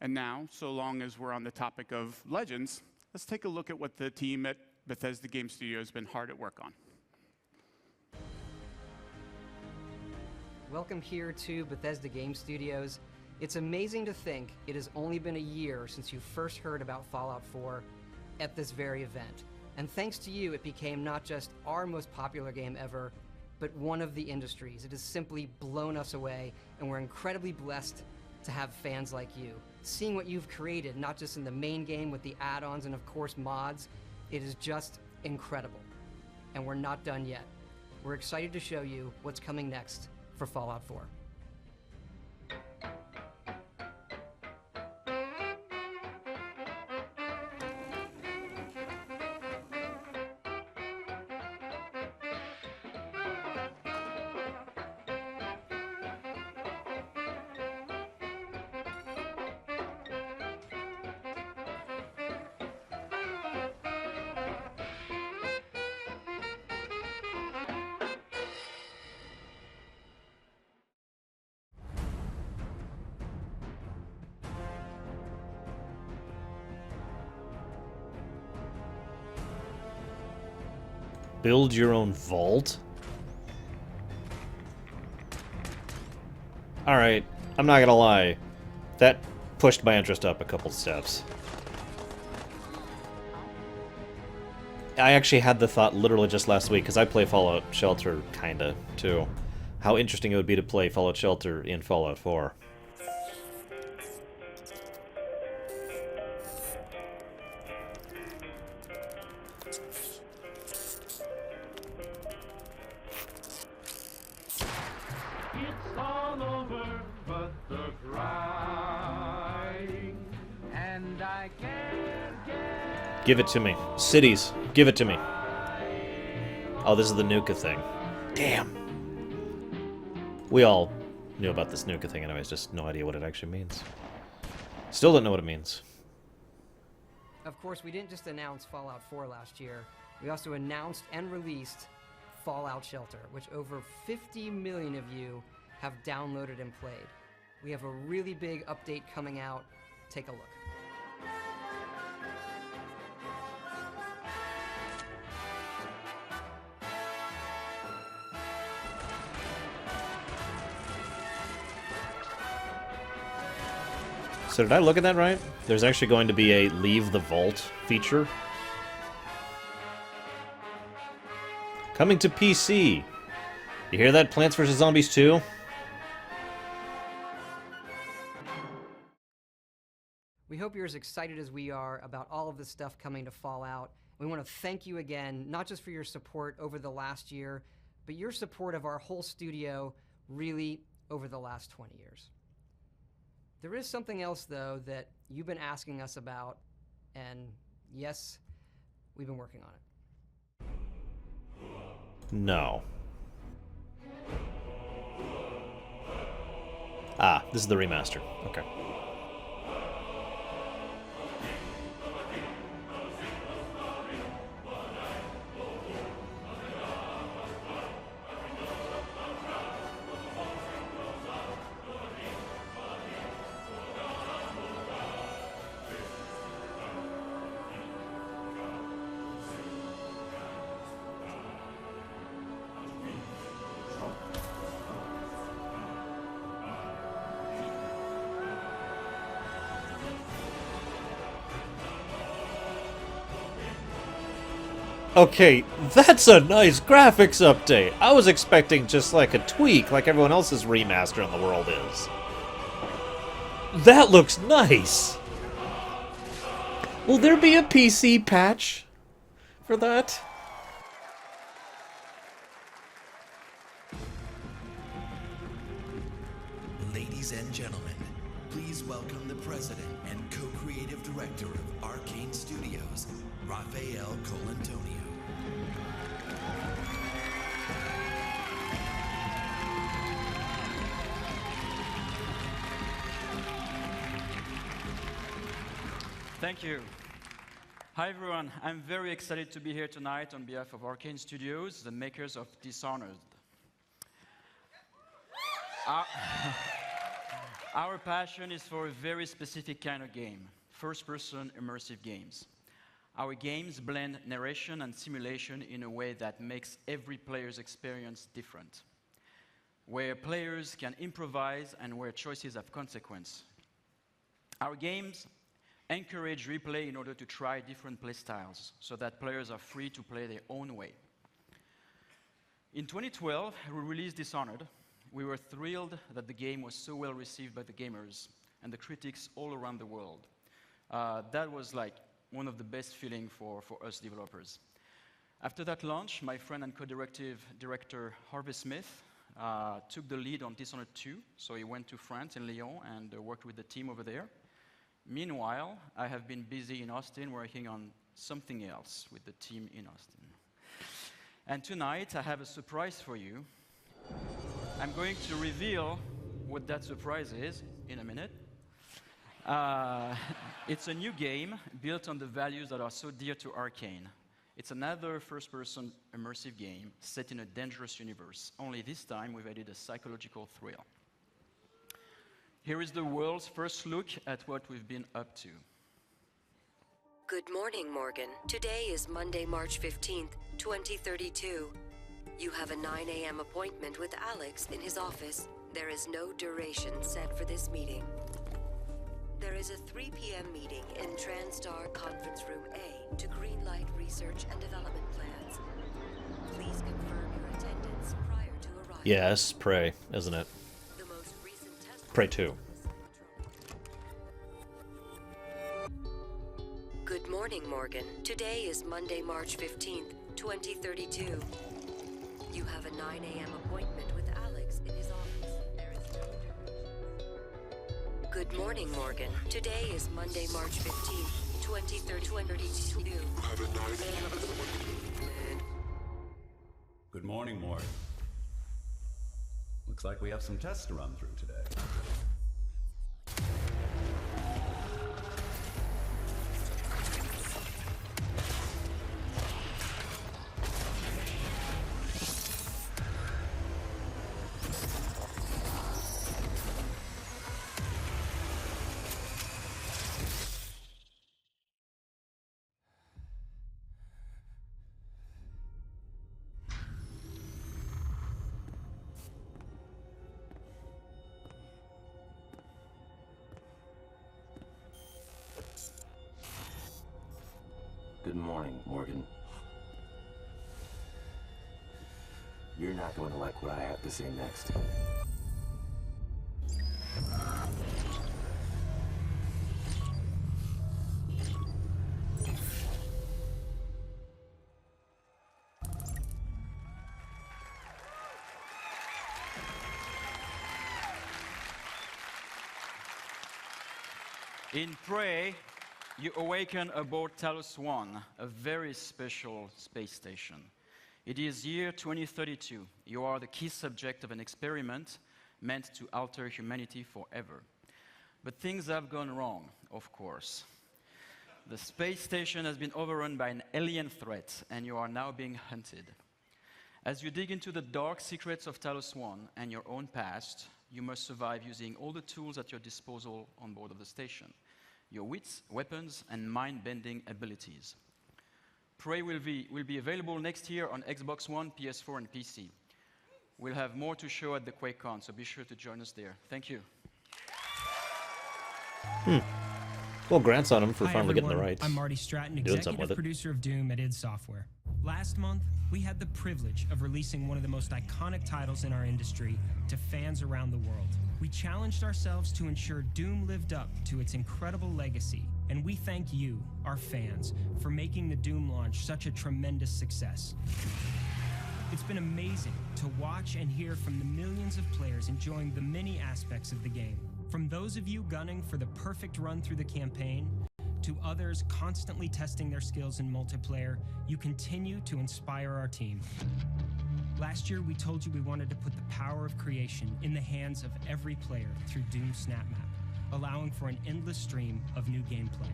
And now, so long as we're on the topic of Legends, let's take a look at what the team at Bethesda Game Studios has been hard at work on. Welcome here to Bethesda Game Studios. It's amazing to think it has only been a year since you first heard about Fallout 4 at this very event. And thanks to you, it became not just our most popular game ever, but one of the industries. It has simply blown us away, and we're incredibly blessed to have fans like you. Seeing what you've created, not just in the main game with the add-ons and of course mods, it is just incredible. And we're not done yet. We're excited to show you what's coming next for Fallout 4. Build your own vault? Alright, I'm not gonna lie. That pushed my interest up a couple steps. I actually had the thought literally just last week, because I play Fallout Shelter, kinda, too. How interesting it would be to play Fallout Shelter in Fallout 4. It's all over, but the crying, and I can't get. Give it to me. Cities, give it to me. Oh, this is the Nuka thing. Damn. We all knew about this Nuka thing anyways, just no idea what it actually means. Still don't know what it means. Of course, we didn't just announce Fallout 4 last year. We also announced and released Fallout Shelter, which over 50 million of you have downloaded and played. We have a really big update coming out. Take a look. So did I look at that right? There's actually going to be a Leave the Vault feature. Coming to PC. You hear that, Plants vs. Zombies 2? We hope you're as excited as we are about all of this stuff coming to Fallout. We want to thank you again, not just for your support over the last year, but your support of our whole studio really over the last 20 years. There is something else, though, that you've been asking us about, and yes, we've been working on it. No. Ah, this is the remaster. Okay. Okay, that's a nice graphics update. I was expecting just like a tweak, like everyone else's remaster in the world is. That looks nice! Will there be a PC patch for that? Ladies and gentlemen, please welcome the president and co-creative director of Arcane Studios, Rafael Colantonio. Thank you. Hi everyone, I'm very excited to be here tonight on behalf of Arcane Studios, the makers of Dishonored. Our passion is for a very specific kind of game, first-person immersive games. Our games blend narration and simulation in a way that makes every player's experience different, where players can improvise and where choices have consequence. Our games encourage replay in order to try different playstyles so that players are free to play their own way. In 2012, we released Dishonored. We were thrilled that the game was so well received by the gamers and the critics all around the world. That was like one of the best feelings for us developers. After that launch, my friend and co-director Harvey Smith took the lead on Dishonored 2, so he went to France in Lyon and worked with the team over there. Meanwhile, I have been busy in Austin working on something else with the team in Austin. And tonight, I have a surprise for you. I'm going to reveal what that surprise is in a minute. It's a new game built on the values that are so dear to Arcane. It's another first-person immersive game set in a dangerous universe, only this time we've added a psychological thrill. Here is the world's first look at what we've been up to. Good morning, Morgan. Today is Monday, March 15th, 2032. You have a 9 a.m. appointment with Alex in his office. There is no duration set for this meeting. There is a 3 p.m. meeting in TranStar Conference Room A to greenlight research and development plans. Please confirm your attendance prior to arrival. Yes, Prey, isn't it? The most recent test Prey 2. Good morning, Morgan. Today is Monday, March 15th, 2032. You have a 9 a.m. appointment with Alex in his office. There is no duration. Good morning, Morgan. Today is Monday, March 15th, 2032. You have a 9 a.m. appointment. Good morning, Morgan. Looks like we have some tests to run through today. Good morning, Morgan. You're not going to like what I have to say next. In Prey, you awaken aboard Talos 1, a very special space station. It is year 2032. You are the key subject of an experiment meant to alter humanity forever. But things have gone wrong, of course. The space station has been overrun by an alien threat, and you are now being hunted. As you dig into the dark secrets of Talos 1 and your own past, you must survive using all the tools at your disposal on board of the station. Your wits, weapons, and mind-bending abilities. Prey will be available next year on Xbox One, PS4, and PC. We'll have more to show at the QuakeCon, so be sure to join us there. Thank you. Well, grants on him for Hi, finally getting the everyone. rights. I'm Marty Stratton, Doing something executive with it. producer of Doom at id Software. Last month, we had the privilege of releasing one of the most iconic titles in our industry to fans around the world. We challenged ourselves to ensure Doom lived up to its incredible legacy, and we thank you, our fans, for making the Doom launch such a tremendous success. It's been amazing to watch and hear from the millions of players enjoying the many aspects of the game. From those of you gunning for the perfect run through the campaign, to others constantly testing their skills in multiplayer, you continue to inspire our team. Last year, we told you we wanted to put the power of creation in the hands of every player through Doom SnapMap, allowing for an endless stream of new gameplay.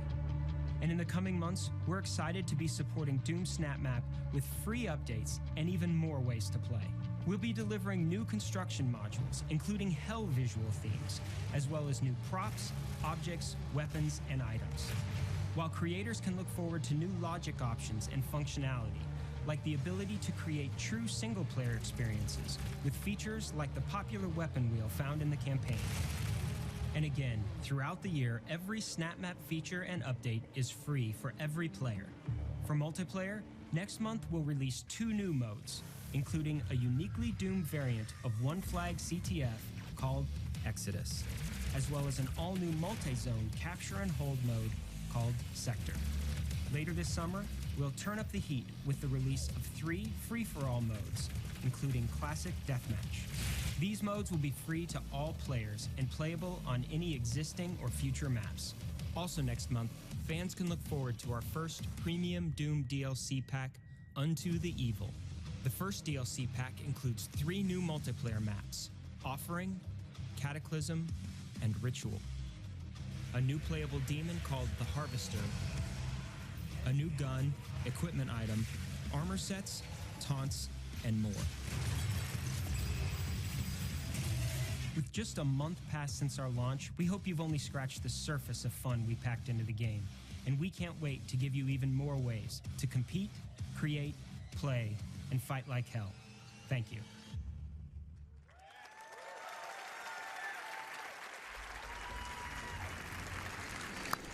And in the coming months, we're excited to be supporting Doom SnapMap with free updates and even more ways to play. We'll be delivering new construction modules, including hell visual themes, as well as new props, objects, weapons, and items. While creators can look forward to new logic options and functionality, like the ability to create true single-player experiences with features like the popular weapon wheel found in the campaign. And again, throughout the year, every SnapMap feature and update is free for every player. For multiplayer, next month we'll release 2 new modes, including a uniquely Doom variant of One Flag CTF called Exodus, as well as an all-new multi-zone capture and hold mode called Sector. Later this summer, we'll turn up the heat with the release of 3 free-for-all modes, including Classic Deathmatch. These modes will be free to all players and playable on any existing or future maps. Also next month, fans can look forward to our first premium Doom DLC pack, Unto the Evil. The first DLC pack includes 3 new multiplayer maps, Offering, Cataclysm, and Ritual. A new playable demon called the Harvester, a new gun, equipment item, armor sets, taunts, and more. With just a month past since our launch, we hope you've only scratched the surface of fun we packed into the game. And we can't wait to give you even more ways to compete, create, play, and fight like hell. Thank you.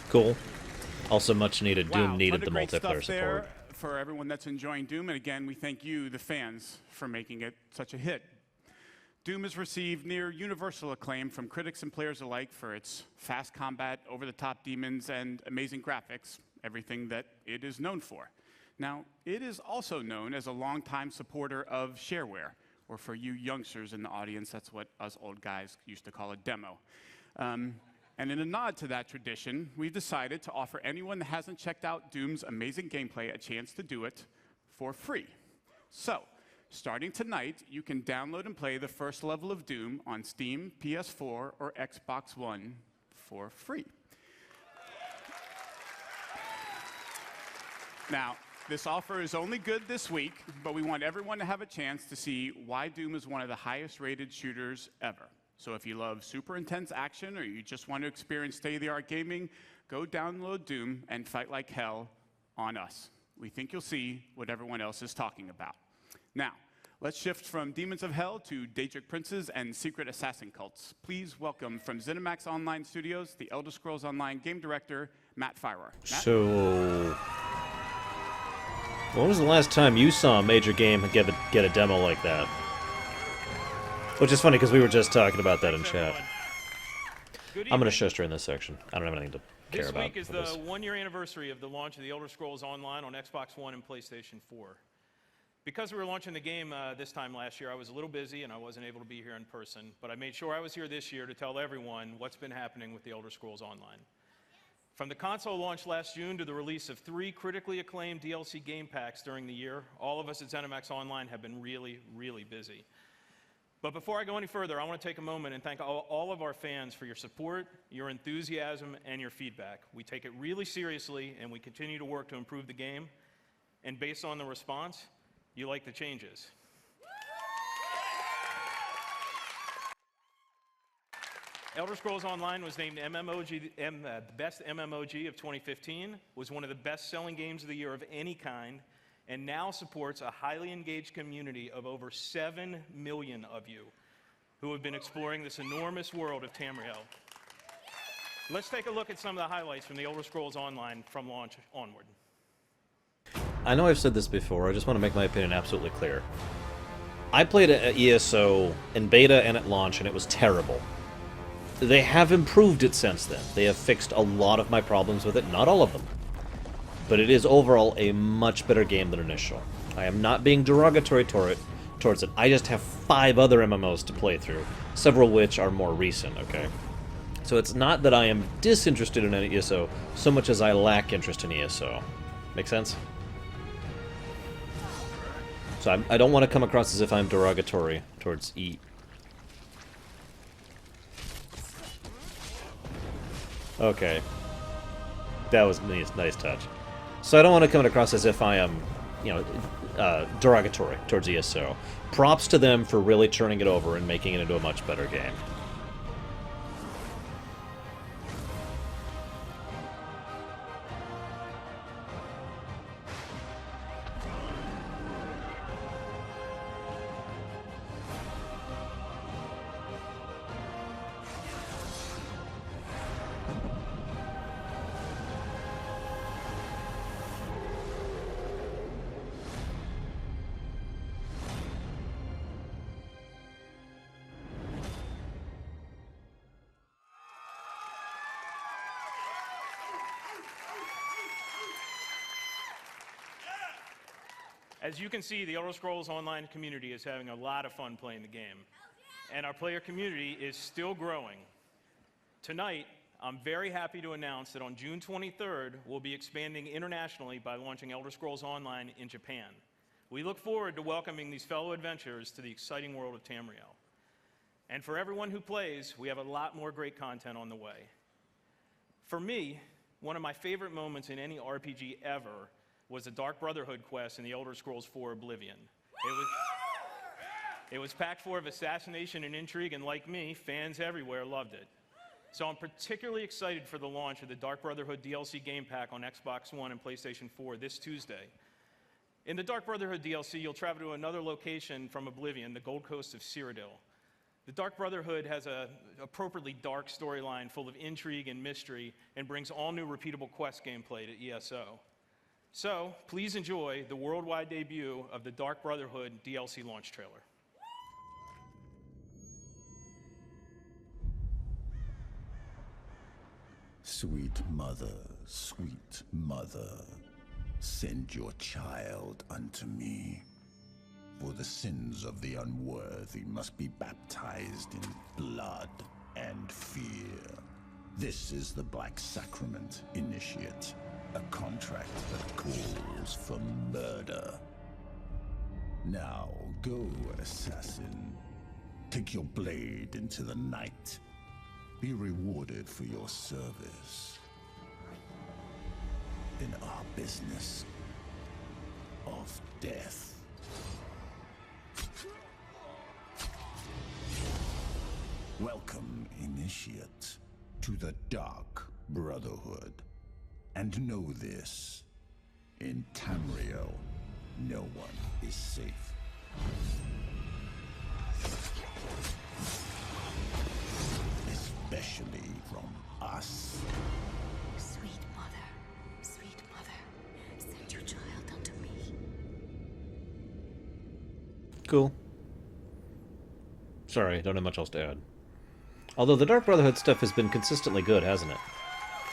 Cool. Also much needed. Wow, Doom needed ton of the great multiplayer stuff there support. for everyone that's enjoying Doom. And again, we thank you, the fans, for making it such a hit. Doom has received near universal acclaim from critics and players alike for its fast combat, over-the-top demons, and amazing graphics, everything that it is known for. Now, it is also known as a longtime supporter of shareware, or for you youngsters in the audience, that's what us old guys used to call a demo. And in a nod to that tradition, we've decided to offer anyone that hasn't checked out Doom's amazing gameplay a chance to do it for free. So, starting tonight, you can download and play the first level of Doom on Steam, PS4, or Xbox One for free. Now, this offer is only good this week, but we want everyone to have a chance to see why Doom is one of the highest-rated shooters ever. So if you love super intense action or you just want to experience state-of-the-art gaming, go download Doom and fight like hell on us. We think you'll see what everyone else is talking about. Now, let's shift from Demons of Hell to Daedric Princes and Secret Assassin Cults. Please welcome from ZeniMax Online Studios, the Elder Scrolls Online game director, Matt Firer. Matt? So, when was the last time you saw a major game get a demo like that? Which is funny because we were just talking about that in chat. I'm going to shush during this section. I don't have anything to care about. This week is the one-year anniversary of the launch of the Elder Scrolls Online on Xbox One and PlayStation 4. Because we were launching the game this time last year, I was a little busy and I wasn't able to be here in person, but I made sure I was here this year to tell everyone what's been happening with the Elder Scrolls Online. From the console launch last June to the release of 3 critically acclaimed DLC game packs during the year, all of us at ZeniMax Online have been really, really busy. But before I go any further, I want to take a moment and thank all of our fans for your support, your enthusiasm, and your feedback. We take it really seriously, and we continue to work to improve the game. And based on the response, you like the changes. Elder Scrolls Online was named the best MMOG of 2015, was one of the best-selling games of the year of any kind, and now supports a highly engaged community of over 7 million of you who have been exploring this enormous world of Tamriel. Let's take a look at some of the highlights from the Elder Scrolls Online from launch onward. I know I've said this before, I just want to make my opinion absolutely clear. I played it at ESO in beta and at launch, and it was terrible. They have improved it since then. They have fixed a lot of my problems with it, not all of them. But it is overall a much better game than initial. I am not being derogatory towards it. I just have 5 other MMOs to play through, several of which are more recent, okay? So it's not that I am disinterested in ESO so much as I lack interest in ESO. Make sense? So I don't want to come across as if I'm derogatory towards E. Okay. That was a nice touch. So I don't want to come across as if I am, derogatory towards ESO. Props to them for really turning it over and making it into a much better game. As you can see, the Elder Scrolls Online community is having a lot of fun playing the game. And our player community is still growing. Tonight, I'm very happy to announce that on June 23rd, we'll be expanding internationally by launching Elder Scrolls Online in Japan. We look forward to welcoming these fellow adventurers to the exciting world of Tamriel. And for everyone who plays, we have a lot more great content on the way. For me, one of my favorite moments in any RPG ever was the Dark Brotherhood quest in the Elder Scrolls IV Oblivion. It was packed full of assassination and intrigue, and like me, fans everywhere loved it. So I'm particularly excited for the launch of the Dark Brotherhood DLC Game Pack on Xbox One and PlayStation 4 this Tuesday. In the Dark Brotherhood DLC, you'll travel to another location from Oblivion, the Gold Coast of Cyrodiil. The Dark Brotherhood has an appropriately dark storyline full of intrigue and mystery and brings all new repeatable quest gameplay to ESO. So, please enjoy the worldwide debut of the Dark Brotherhood DLC launch trailer. Sweet mother, send your child unto me. For the sins of the unworthy must be baptized in blood and fear. This is the Black Sacrament, Initiate, a contract that calls for murder. Now go, assassin. Take your blade into the night. Be rewarded for your service in our business of death. Welcome, Initiate, to the Dark Brotherhood. And know this, in Tamriel, no one is safe. Especially from us. Sweet mother, send your child unto me. Cool. Sorry, don't have much else to add. Although the Dark Brotherhood stuff has been consistently good, hasn't it?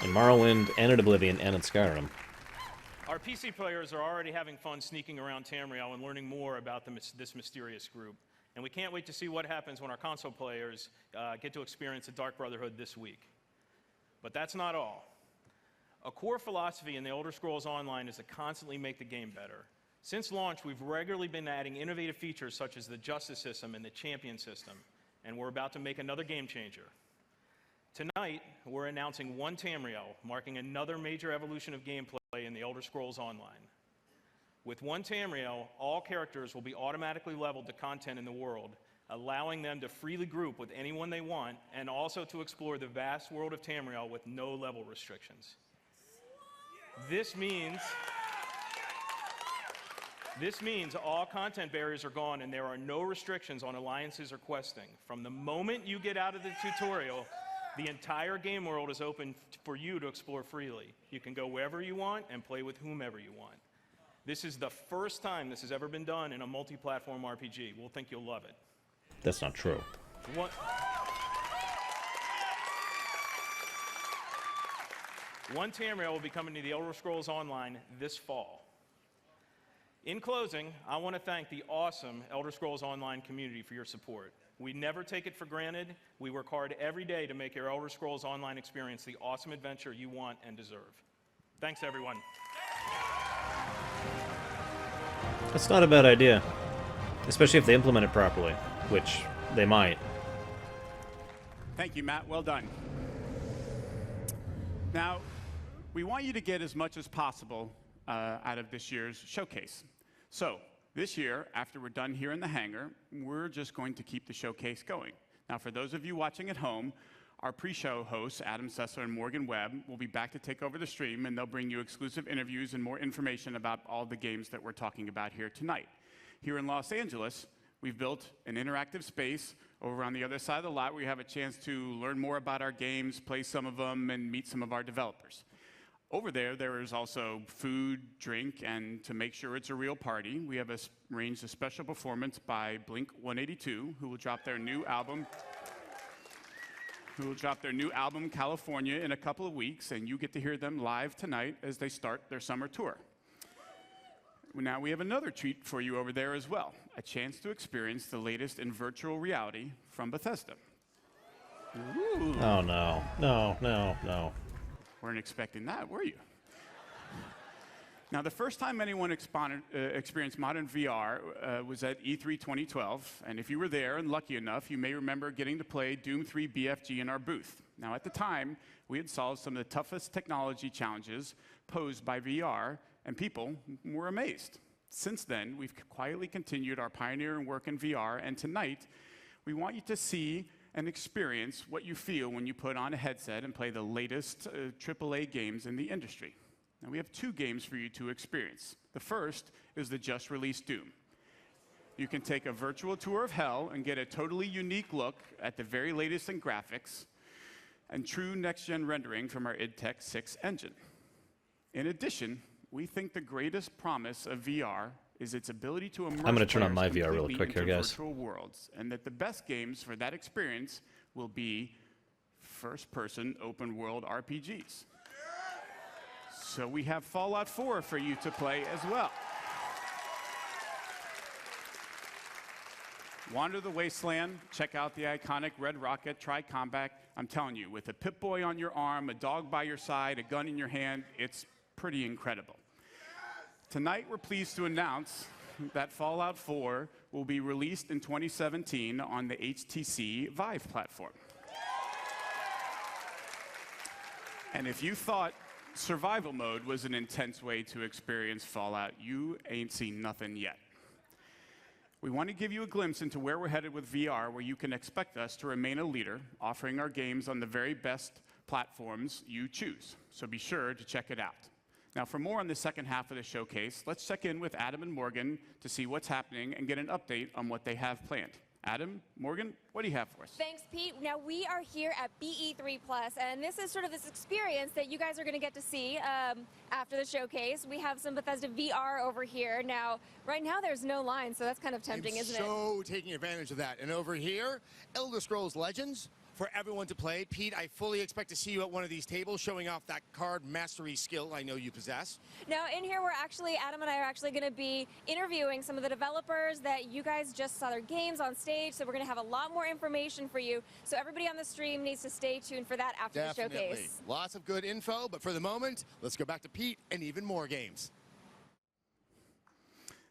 In Morrowind, and in Oblivion, and in Skyrim. Our PC players are already having fun sneaking around Tamriel and learning more about this mysterious group. And we can't wait to see what happens when our console players get to experience the Dark Brotherhood this week. But that's not all. A core philosophy in the Elder Scrolls Online is to constantly make the game better. Since launch, we've regularly been adding innovative features such as the Justice System and the Champion System, and we're about to make another game changer. Tonight, we're announcing One Tamriel, marking another major evolution of gameplay in the Elder Scrolls Online. With One Tamriel, all characters will be automatically leveled to content in the world, allowing them to freely group with anyone they want, and also to explore the vast world of Tamriel with no level restrictions. This means all content barriers are gone and there are no restrictions on alliances or questing. From the moment you get out of the tutorial, the entire game world is open for you to explore freely. You can go wherever you want and play with whomever you want. This is the first time this has ever been done in a multi-platform RPG. We'll think you'll love it. That's not true. One Tamriel will be coming to the Elder Scrolls Online this fall. In closing, I want to thank the awesome Elder Scrolls Online community for your support. We never take it for granted. We work hard every day to make your Elder Scrolls Online experience the awesome adventure you want and deserve. Thanks, everyone. That's not a bad idea. Especially if they implement it properly, which they might. Thank you, Matt. Well done. Now, we want you to get as much as possible out of this year's showcase. So, this year, after we're done here in the hangar, we're just going to keep the showcase going. Now, for those of you watching at home, our pre-show hosts, Adam Sessler and Morgan Webb, will be back to take over the stream, and they'll bring you exclusive interviews and more information about all the games that we're talking about here tonight. Here in Los Angeles, we've built an interactive space over on the other side of the lot where you have a chance to learn more about our games, play some of them, and meet some of our developers. Over there is also food, drink, and to make sure it's a real party, we have arranged a special performance by Blink-182, who will drop their new album, California, in a couple of weeks, and you get to hear them live tonight as they start their summer tour. Now we have another treat for you over there as well, a chance to experience the latest in virtual reality from Bethesda. Ooh. Oh, no. No, no, no. Weren't expecting that, were you? Now, the first time anyone experienced modern VR was at E3 2012, and if you were there and lucky enough, you may remember getting to play Doom 3 BFG in our booth. Now, at the time, we had solved some of the toughest technology challenges posed by VR, and people were amazed. Since then, we've quietly continued our pioneering work in VR, and tonight, we want you to see and experience what you feel when you put on a headset and play the latest AAA games in the industry. Now, we have two games for you to experience. The first is the just-released Doom. You can take a virtual tour of hell and get a totally unique look at the very latest in graphics and true next-gen rendering from our id Tech 6 engine. In addition, we think the greatest promise of VR is its ability to immerse I'm going to turn on my players VR really quick here, into guys. virtual worlds, and that the best games for that experience will be first-person open-world RPGs. So we have Fallout 4 for you to play as well. Wander the Wasteland, check out the iconic Red Rocket, try combat. I'm telling you, with a Pip-Boy on your arm, a dog by your side, a gun in your hand, it's pretty incredible. Tonight, we're pleased to announce that Fallout 4 will be released in 2017 on the HTC Vive platform. And if you thought survival mode was an intense way to experience Fallout, you ain't seen nothing yet. We want to give you a glimpse into where we're headed with VR, where you can expect us to remain a leader, offering our games on the very best platforms you choose. So be sure to check it out. Now, for more on the second half of the showcase, let's check in with Adam and Morgan to see what's happening and get an update on what they have planned. Adam, Morgan, what do you have for us? Thanks, Pete. Now, we are here at BE3+, and this is sort of this experience that you guys are going to get to see after the showcase. We have some Bethesda VR over here. Now, right now, there's no line, so that's kind of tempting, isn't it? So taking advantage of that. And over here, Elder Scrolls Legends, for everyone to play. Pete, I fully expect to see you at one of these tables showing off that card mastery skill I know you possess. Now, in here, Adam and I are actually going to be interviewing some of the developers that you guys just saw their games on stage, so we're going to have a lot more information for you. So everybody on the stream needs to stay tuned for that after the showcase. Lots of good info, but for the moment, let's go back to Pete and even more games.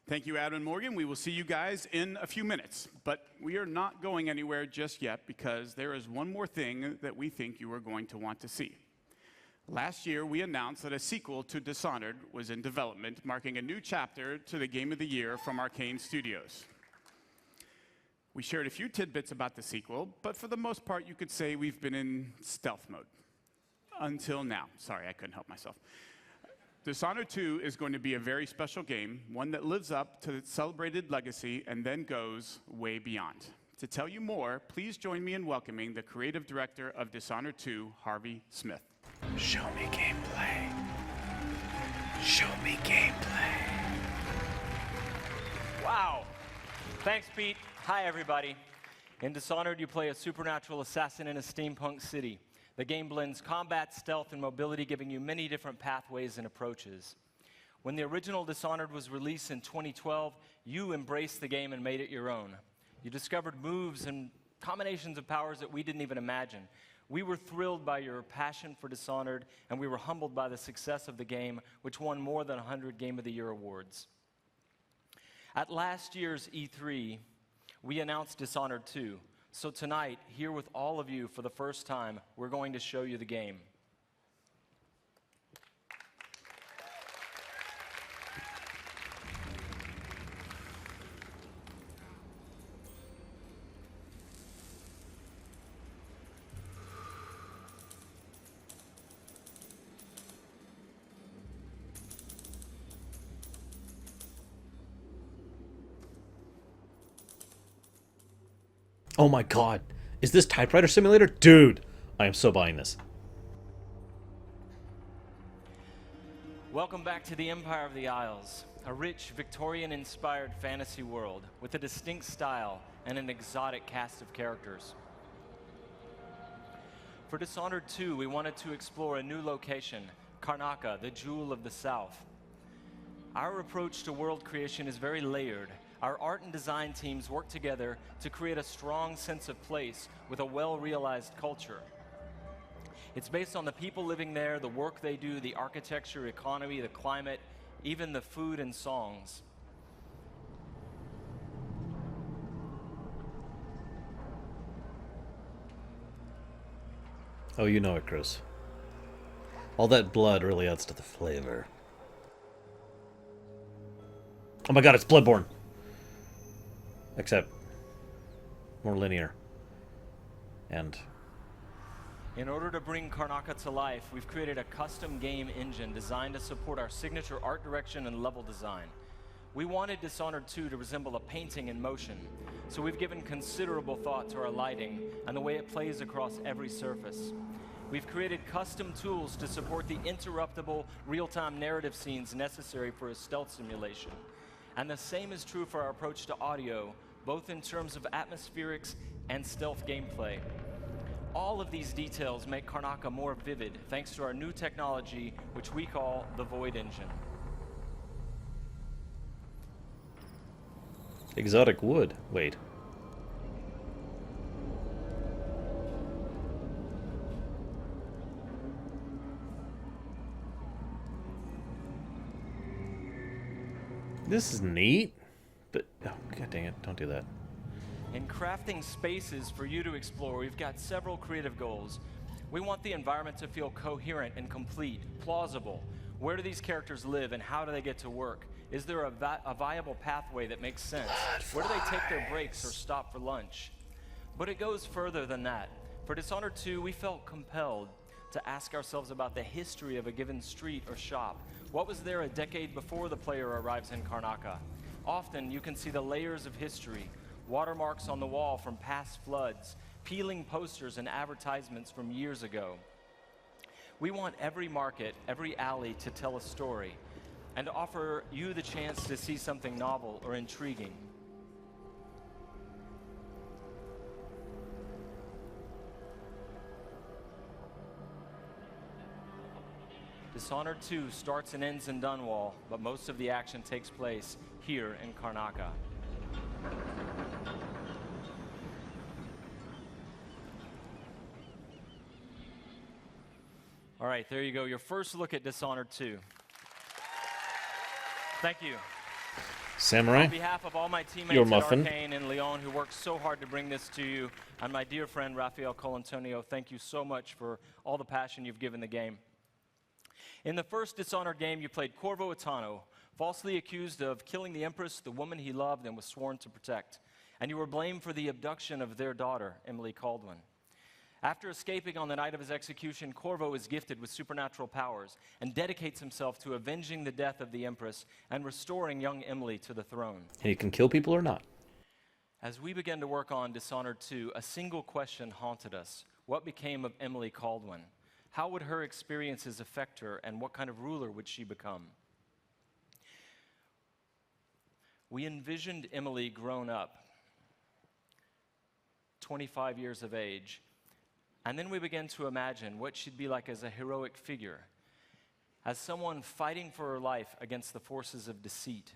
Thank you, Adam and Morgan. We will see you guys in a few minutes. But we are not going anywhere just yet because there is one more thing that we think you are going to want to see. Last year, we announced that a sequel to Dishonored was in development, marking a new chapter to the Game of the Year from Arcane Studios. We shared a few tidbits about the sequel, but for the most part, you could say we've been in stealth mode. Until now. Sorry, I couldn't help myself. Dishonored 2 is going to be a very special game, one that lives up to its celebrated legacy and then goes way beyond. To tell you more, please join me in welcoming the creative director of Dishonored 2, Harvey Smith. Show me gameplay. Show me gameplay. Wow. Thanks, Pete. Hi, everybody. In Dishonored, you play a supernatural assassin in a steampunk city. The game blends combat, stealth, and mobility, giving you many different pathways and approaches. When the original Dishonored was released in 2012, you embraced the game and made it your own. You discovered moves and combinations of powers that we didn't even imagine. We were thrilled by your passion for Dishonored, and we were humbled by the success of the game, which won more than 100 Game of the Year awards. At last year's E3, we announced Dishonored 2. So tonight, here with all of you for the first time, we're going to show you the game. Oh my god. Is this Typewriter Simulator? Dude, I am so buying this. Welcome back to the Empire of the Isles, a rich, Victorian-inspired fantasy world with a distinct style and an exotic cast of characters. For Dishonored 2, we wanted to explore a new location, Karnaca, the Jewel of the South. Our approach to world creation is very layered. Our art and design teams work together to create a strong sense of place with a well-realized culture. It's based on the people living there, the work they do, the architecture, economy, the climate, even the food and songs. Oh, you know it, Chris. All that blood really adds to the flavor. Oh my god, it's Bloodborne! Except more linear. And in order to bring Karnaca to life, we've created a custom game engine designed to support our signature art direction and level design. We wanted Dishonored 2 to resemble a painting in motion, so we've given considerable thought to our lighting and the way it plays across every surface. We've created custom tools to support the interruptible, real-time narrative scenes necessary for a stealth simulation. And the same is true for our approach to audio, both in terms of atmospherics and stealth gameplay. All of these details make Karnaca more vivid thanks to our new technology, which we call the Void Engine. exotic wood. Wait. This is neat, but oh, god dang it, don't do that. In crafting spaces for you to explore, we've got several creative goals. We want the environment to feel coherent and complete, plausible. Where do these characters live and how do they get to work? Is there a viable pathway that makes sense? Where do they take their breaks or stop for lunch? But it goes further than that. For Dishonored 2, we felt compelled to ask ourselves about the history of a given street or shop. What was there a decade before the player arrives in Karnaca? Often you can see the layers of history, watermarks on the wall from past floods, peeling posters and advertisements from years ago. We want every market, every alley to tell a story, and to offer you the chance to see something novel or intriguing. Dishonored 2 starts and ends in Dunwall, but most of the action takes place here in Karnaca. All right, there you go. Your first look at Dishonored 2. Thank you. Samurai, on behalf of all my teammates your at muffin. Arcane and Lyon who worked so hard to bring this to you, and my dear friend Rafael Colantonio, thank you so much for all the passion you've given the game. In the first Dishonored game, you played Corvo Attano, falsely accused of killing the Empress, the woman he loved and was sworn to protect. And you were blamed for the abduction of their daughter, Emily Caldwin. After escaping on the night of his execution, Corvo is gifted with supernatural powers and dedicates himself to avenging the death of the Empress and restoring young Emily to the throne. And you can kill people or not. As we began to work on Dishonored 2, a single question haunted us. What became of Emily Caldwin? How would her experiences affect her, and what kind of ruler would she become? We envisioned Emily grown up, 25 years of age, and then we began to imagine what she'd be like as a heroic figure, as someone fighting for her life against the forces of deceit.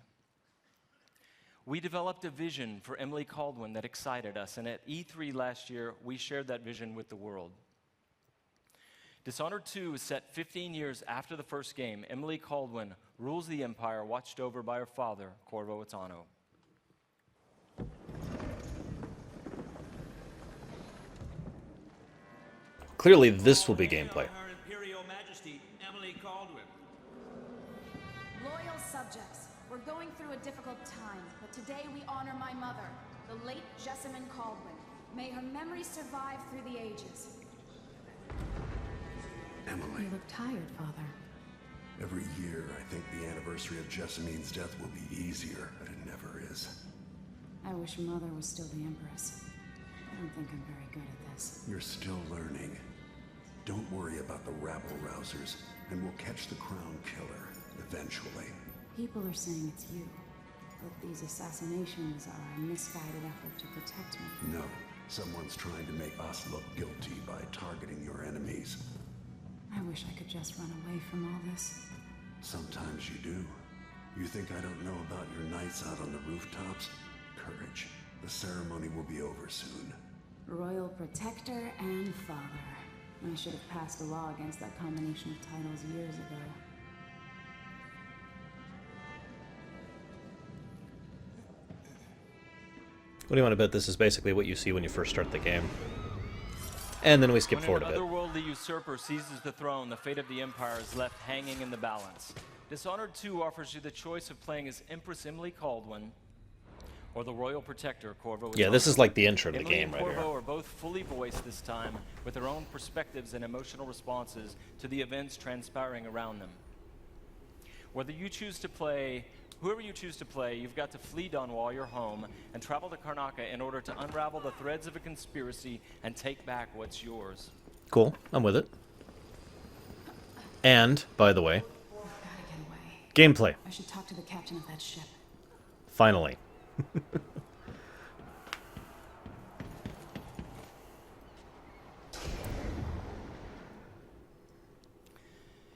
We developed a vision for Emily Caldwin that excited us, and at E3 last year, we shared that vision with the world. Dishonored 2 is set 15 years after the first game. Emily Caldwin rules the Empire, watched over by her father, Corvo Attano. Clearly, this will be gameplay. Her Imperial Majesty, Emily Caldwin. Loyal subjects, we're going through a difficult time, but today we honor my mother, the late Jessamine Caldwin. May her memory survive through the ages. Emily. You look tired, Father. Every year, I think the anniversary of Jessamine's death will be easier, but it never is. I wish Mother was still the Empress. I don't think I'm very good at this. You're still learning. Don't worry about the rabble-rousers, and we'll catch the Crown Killer, eventually. People are saying it's you, but these assassinations are a misguided effort to protect me. No, someone's trying to make us look guilty by targeting your enemies. I wish I could just run away from all this. Sometimes you do. You think I don't know about your nights out on the rooftops? Courage. The ceremony will be over soon. Royal Protector and Father. I should have passed a law against that combination of titles years ago. What do you want to bet this is basically what you see when you first start the game? And then we skip forward a bit. When an otherworldly usurper seizes the throne, the fate of the Empire is left hanging in the balance. Dishonored 2 offers you the choice of playing as Empress Emily Caldwin or the Royal Protector, Corvo. Yeah, this is like the intro to the Emily game and right Corvo here. are both fully voiced this time, with their own perspectives and emotional responses to the events transpiring around them. Whoever you choose to play, you've got to flee Dunwall, your home, and travel to Karnaca in order to unravel the threads of a conspiracy and take back what's yours. Cool, I'm with it. And, by the way, gameplay. I should talk to the captain of that ship. Finally.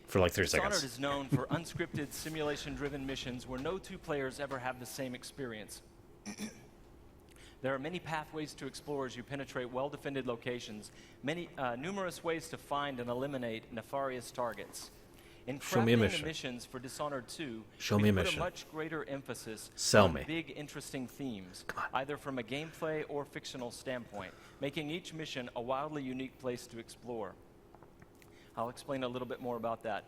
For like 3 Dishonored seconds. is known for unscripted, simulation-driven missions where no two players ever have the same experience. There are many pathways to explore as you penetrate well-defended locations, numerous ways to find and eliminate nefarious targets. In Show me a crafting mission. the missions for Dishonored 2, Show we me a put mission. a much greater emphasis Sell on me. big, interesting themes, either from a gameplay or fictional standpoint, making each mission a wildly unique place to explore. I'll explain a little bit more about that.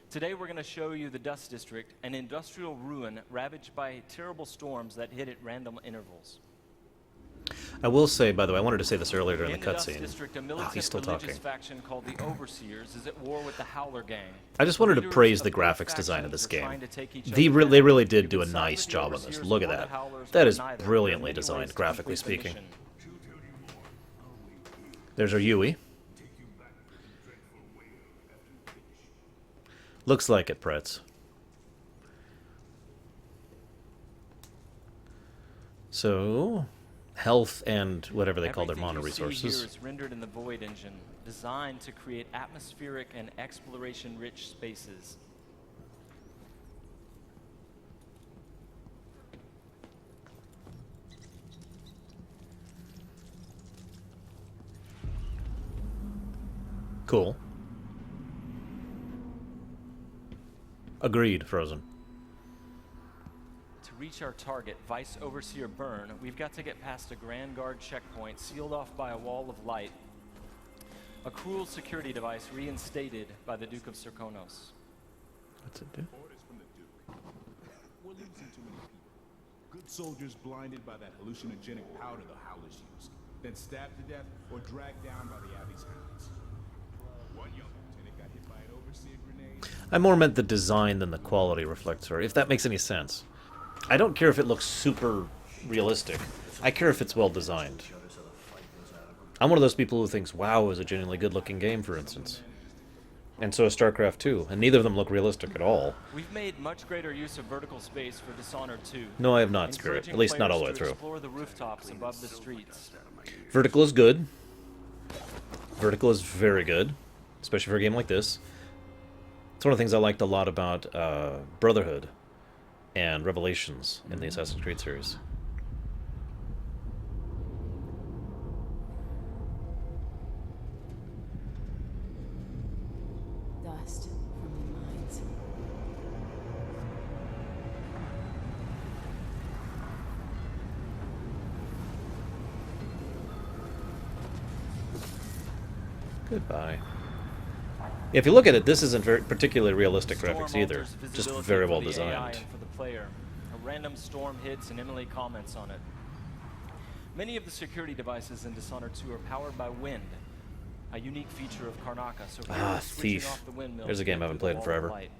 Today we're going to show you the Dust District, an industrial ruin ravaged by terrible storms that hit at random intervals. I will say, by the way, I wanted to say this earlier during the In the Dust cutscene. District, a Oh, militant he's still religious talking. faction called the Overseers is at war with the Howler Gang. I just wanted to Leaders praise of the both graphics design of factions this are game. trying to take each They other they down. really did You do a can side nice with the job on this. Overseers Look at or the that. Howlers That or is neither. There are brilliantly many designed, ways to graphically complete the speaking. mission. There's our Yui. Looks like it, Pretz. So, health and whatever they call their mana Everything you see here resources. is rendered in the Void engine, designed to create atmospheric and exploration-rich spaces. Cool. Agreed, Frozen. To reach our target, Vice Overseer Byrne, we've got to get past a Grand Guard checkpoint sealed off by a wall of light. A cruel security device reinstated by the Duke of Serkonos. What's it do? Orders from the Duke. We're losing too many people. Good soldiers blinded by that hallucinogenic powder the Howlers use, then stabbed to death or dragged down by the Abbey's hounds. One young lieutenant got hit by an overseer grenade. I more meant the design than the quality reflects her, if that makes any sense. I don't care if it looks super realistic. I care if it's well designed. I'm one of those people who thinks WoW is a genuinely good-looking game, for instance. And so is StarCraft 2, and neither of them look realistic at all. We've made much greater use of vertical space for Dishonored 2. No, I have not, Spirit. encouraging At least not all the way players to through. Explore the rooftops above the streets. Vertical is good. Vertical is very good, especially for a game like this. It's one of the things I liked a lot about Brotherhood and Revelations in the Assassin's Creed series. Dust from the mines. Goodbye. If you look at it, this isn't very particularly realistic graphics either. Just Visibility very for well the AI designed. and for the player. A random storm hits and Emily comments on it. Many of the security devices in Dishonored 2 are powered by wind, a unique feature of Karnaca. So here we're switching Thief. off the windmills There's a to game get I haven't through the played in wall of forever. light.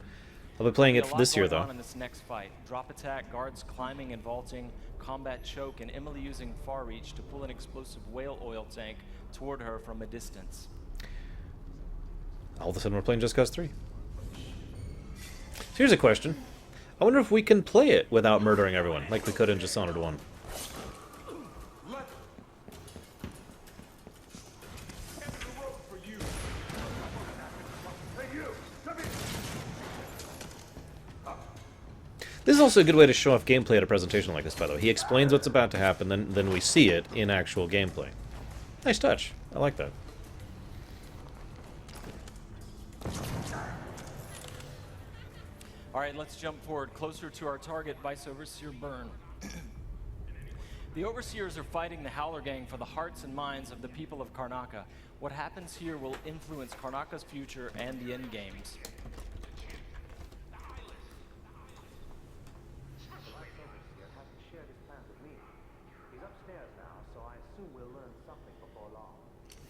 I'll be playing it There'll be a this lot year, going though. on in this next fight. Drop attack, guards climbing and vaulting, combat choke, and Emily using far reach to pull an explosive whale oil tank toward her from a distance. All of a sudden we're playing Just Cause 3. So here's a question. I wonder if we can play it without murdering everyone, like we could in Dishonored 1. This is also a good way to show off gameplay at a presentation like this, by the way. He explains what's about to happen, then we see it in actual gameplay. Nice touch. I like that. All right, let's jump forward closer to our target, Vice Overseer Byrne. The Overseers are fighting the Howler Gang for the hearts and minds of the people of Karnaca. What happens here will influence Karnaca's future and the end games.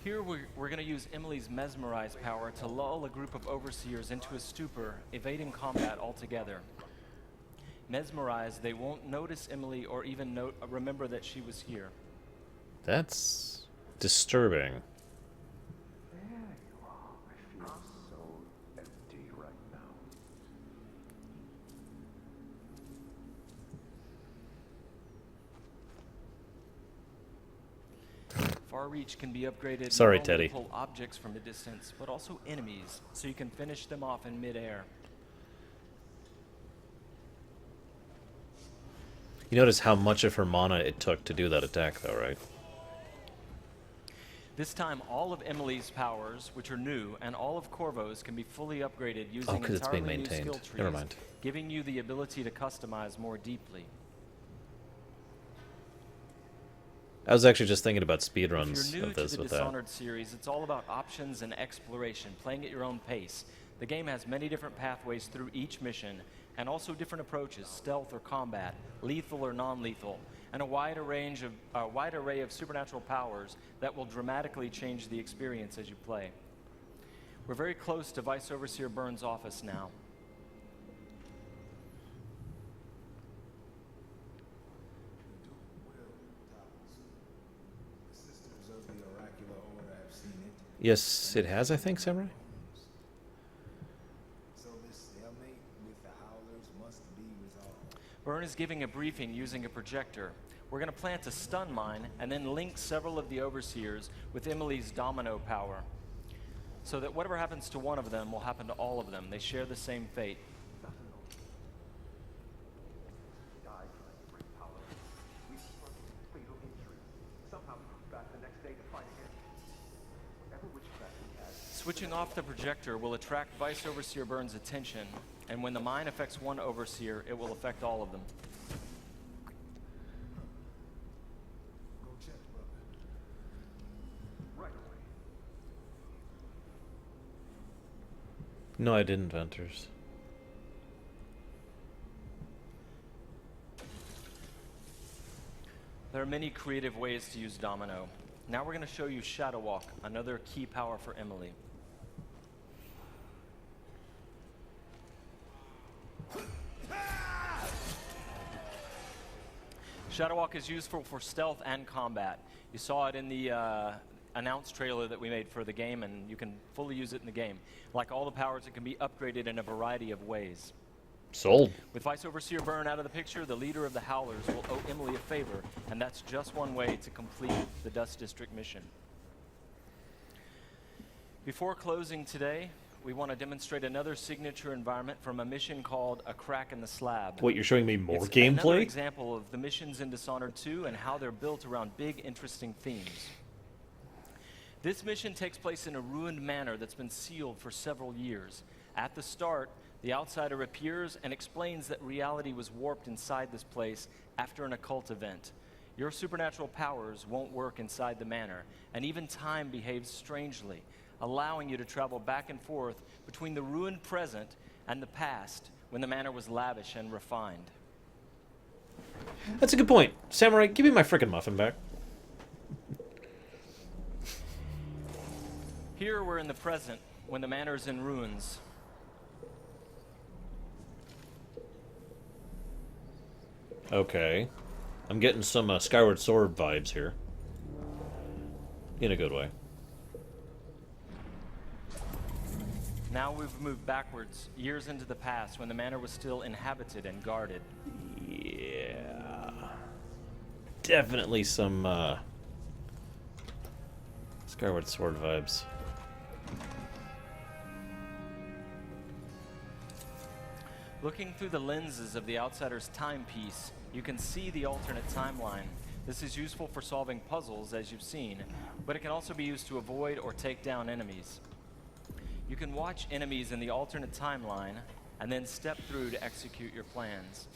Here we're going to use Emily's Mesmerize power to lull a group of Overseers into a stupor, evading combat altogether. Mesmerized, they won't notice Emily or even remember that she was here. That's disturbing. There you are. I feel so empty right now. Far Reach can be upgraded Sorry, not only Teddy. to pull objects from a distance, but also enemies, so you can finish them off in midair. You notice how much of her mana it took to do that attack, though, right? This time, all of Emily's powers, which are new, and all of Corvo's can be fully upgraded using 'cause it's being entirely new maintained. skill trees, Never mind. giving you the ability to customize more deeply. I was actually just thinking about If speedruns you're new of this to the with that. Dishonored series, it's all about options and exploration, playing at your own pace. The game has many different pathways through each mission, and also different approaches, stealth or combat, lethal or non-lethal, and a wide array of supernatural powers that will dramatically change the experience as you play. We're very close to Vice Overseer Byrne's office now. Yes, it has, I think, Samurai? Byrne is giving a briefing using a projector. We're going to plant a stun mine and then link several of the Overseers with Emily's domino power, so that whatever happens to one of them will happen to all of them. They share the same fate. Switching off the projector will attract Vice Overseer Byrne's attention, and when the mine affects one Overseer, it will affect all of them. No, I didn't, Venters. There are many creative ways to use Domino. Now we're going to show you Shadow Walk, another key power for Emily. Shadow Walk is useful for stealth and combat. You saw it in the announced trailer that we made for the game, and you can fully use it in the game. Like all the powers, it can be upgraded in a variety of ways. Sold. With Vice Overseer Byrne out of the picture, the leader of the Howlers will owe Emily a favor, and that's just one way to complete the Dust District mission. Before closing today, we want to demonstrate another signature environment from a mission called A Crack in the Slab. Wait, you're showing me more It's gameplay? another example of the missions in Dishonored 2 and how they're built around big, interesting themes. This mission takes place in a ruined manor that's been sealed for several years. At the start, the outsider appears and explains that reality was warped inside this place after an occult event. Your supernatural powers won't work inside the manor, and even time behaves strangely, allowing you to travel back and forth between the ruined present and the past when the manor was lavish and refined. That's a good point. Samurai, give me my frickin' muffin back. Here we're in the present when the manor is in ruins. Okay. I'm getting some Skyward Sword vibes here. In a good way. Now we've moved backwards, years into the past, when the manor was still inhabited and guarded. Yeah. Definitely some Skyward Sword vibes. Looking through the lenses of the Outsider's timepiece, you can see the alternate timeline. This is useful for solving puzzles, as you've seen, but it can also be used to avoid or take down enemies. You can watch enemies in the alternate timeline and then step through to execute your plans.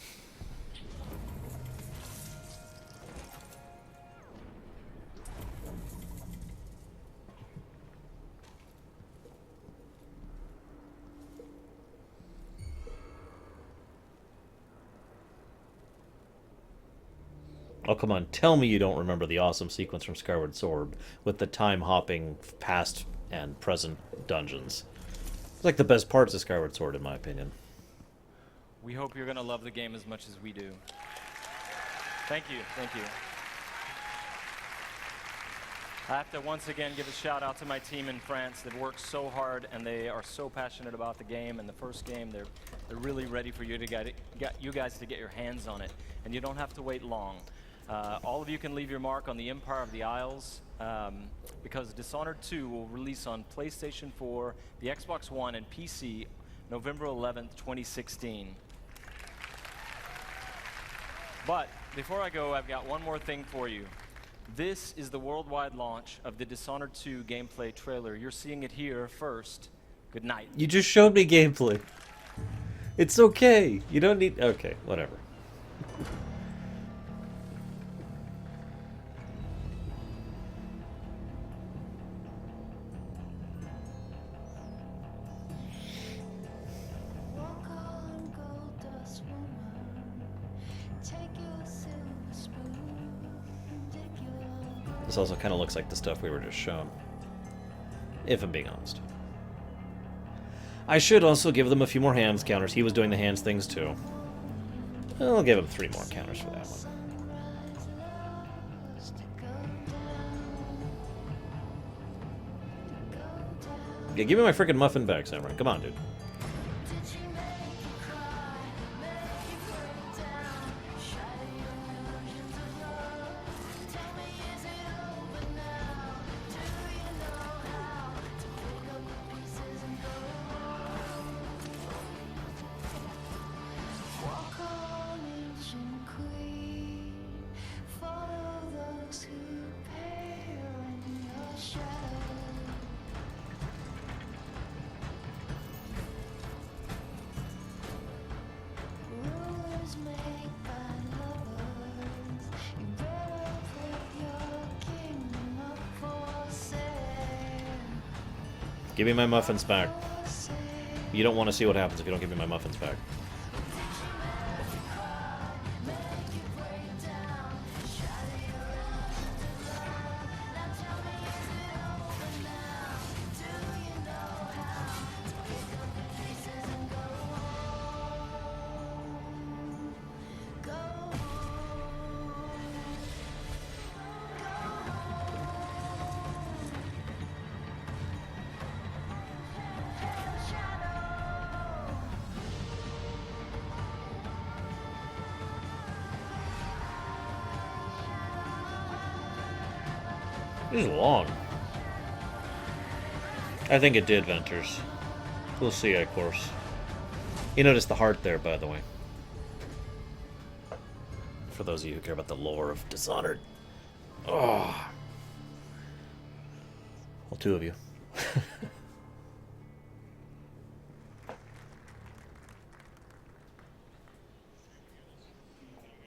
Oh, come on. Tell me you don't remember the awesome sequence from Skyward Sword with the time-hopping past and present dungeons. It's like the best parts of Skyward Sword, in my opinion. We hope you're going to love the game as much as we do. Thank you. Thank you. I have to once again give a shout out to my team in France. They've worked so hard and they are so passionate about the game. And the first game, they're really ready for you guys to get your hands on it. And you don't have to wait long. All of you can leave your mark on the Empire of the Isles because Dishonored 2 will release on PlayStation 4, the Xbox One, and PC November 11th, 2016. But before I go, I've got one more thing for you. This is the worldwide launch of the Dishonored 2 gameplay trailer. You're seeing it here first. Good night. You just showed me gameplay. It's okay. You don't need... Okay, whatever. This also kind of looks like the stuff we were just shown, if I'm being honest. I should also give them a few more hands counters. He was doing the hands things too. I'll give him 3 more counters for that one. Yeah, give me my freaking muffin back, Samurai. Come on, dude. Give me my muffins back. You don't want to see what happens if you don't give me my muffins back. This is long. I think it did, Venters. We'll see, of course. You noticed the heart there, by the way. For those of you who care about the lore of Dishonored. Oh. Well, 2 of you.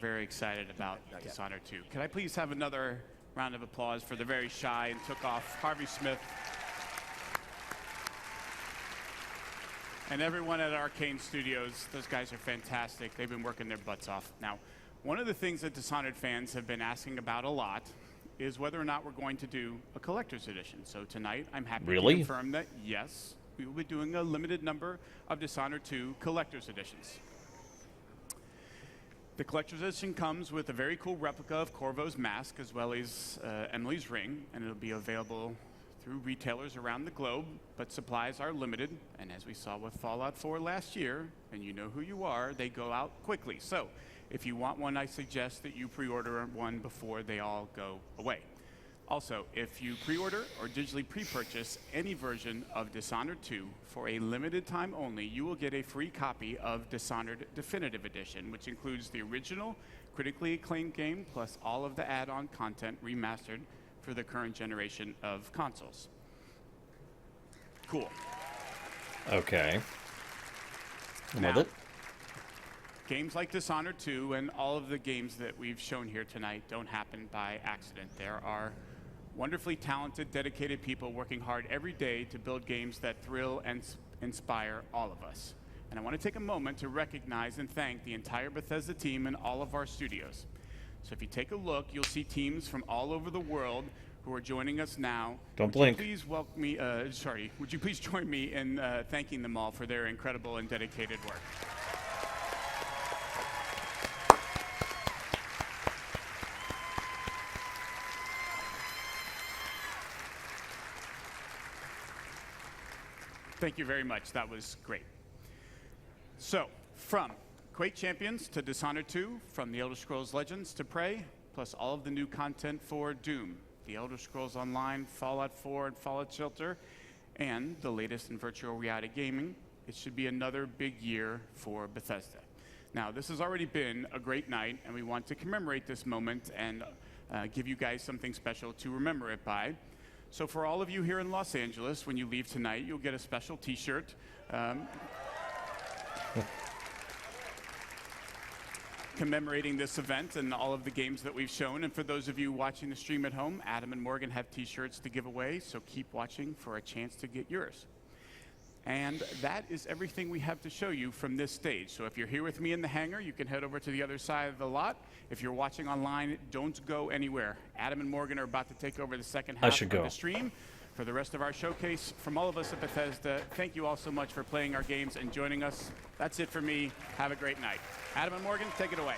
Very excited about Dishonored 2. Could I please have another round of applause for the very shy and took off Harvey Smith and everyone at Arcane Studios. Those guys are fantastic. They've been working their butts off. Now, one of the things that Dishonored fans have been asking about a lot is whether or not we're going to do a collector's edition. So tonight, I'm happy to confirm that, yes, we will be doing a limited number of Dishonored 2 collector's editions. The collector's edition comes with a very cool replica of Corvo's mask as well as Emily's ring, and it'll be available through retailers around the globe, but supplies are limited, and as we saw with Fallout 4 last year, and you know who you are, they go out quickly. So if you want one, I suggest that you pre-order one before they all go away. Also, if you pre-order or digitally pre-purchase any version of Dishonored 2 for a limited time only, you will get a free copy of Dishonored Definitive Edition, which includes the original critically acclaimed game plus all of the add-on content remastered for the current generation of consoles. Cool. Okay. I'm Now, with it. games like Dishonored 2 and all of the games that we've shown here tonight don't happen by accident. There are wonderfully talented, dedicated people working hard every day to build games that thrill and inspire all of us. And I want to take a moment to recognize and thank the entire Bethesda team and all of our studios. So if you take a look, you'll see teams from all over the world who are joining us now. Don't blink. Would you please join me in thanking them all for their incredible and dedicated work. Thank you very much. That was great. So, from Quake Champions to Dishonored 2, from The Elder Scrolls Legends to Prey, plus all of the new content for Doom, The Elder Scrolls Online, Fallout 4, and Fallout Shelter, and the latest in virtual reality gaming, it should be another big year for Bethesda. Now, this has already been a great night, and we want to commemorate this moment and give you guys something special to remember it by. So for all of you here in Los Angeles, when you leave tonight, you'll get a special T-shirt commemorating this event and all of the games that we've shown. And for those of you watching the stream at home, Adam and Morgan have T-shirts to give away, so keep watching for a chance to get yours. And that is everything we have to show you from this stage. So if you're here with me in the hangar, you can head over to the other side of the lot. If you're watching online, don't go anywhere. Adam and Morgan are about to take over the second half of the stream. For the rest of our showcase, from all of us at Bethesda, thank you all so much for playing our games and joining us. That's it for me. Have a great night. Adam and Morgan, take it away.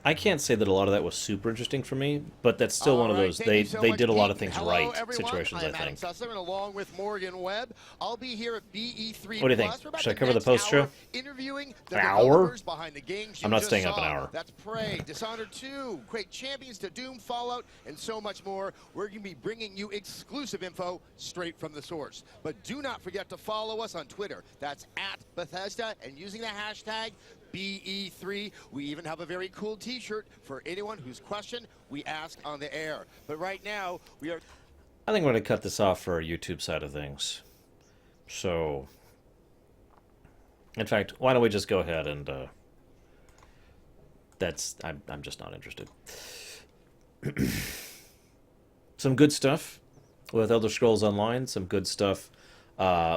I can't say that a lot of that was super interesting for me, but that's still one of those, they did a lot of things right situations, I think. And along with Morgan Webb, I'll be here at BE3. What do you think? Should I cover the post show? Interviewing the an hour? Behind the games I'm not staying up an hour. That's Prey, Dishonored 2, Quake Champions to Doom, Fallout, and so much more. We're going to be bringing you exclusive info straight from the source. But do not forget to follow us on Twitter. That's at Bethesda, and using the hashtag BE3. We even have a very cool T-shirt for anyone whose question we ask on the air. But right now, we are... I think we're going to cut this off for our YouTube side of things. So, in fact, why don't we just go ahead and... I'm just not interested. Some good stuff with Elder Scrolls Online, some good stuff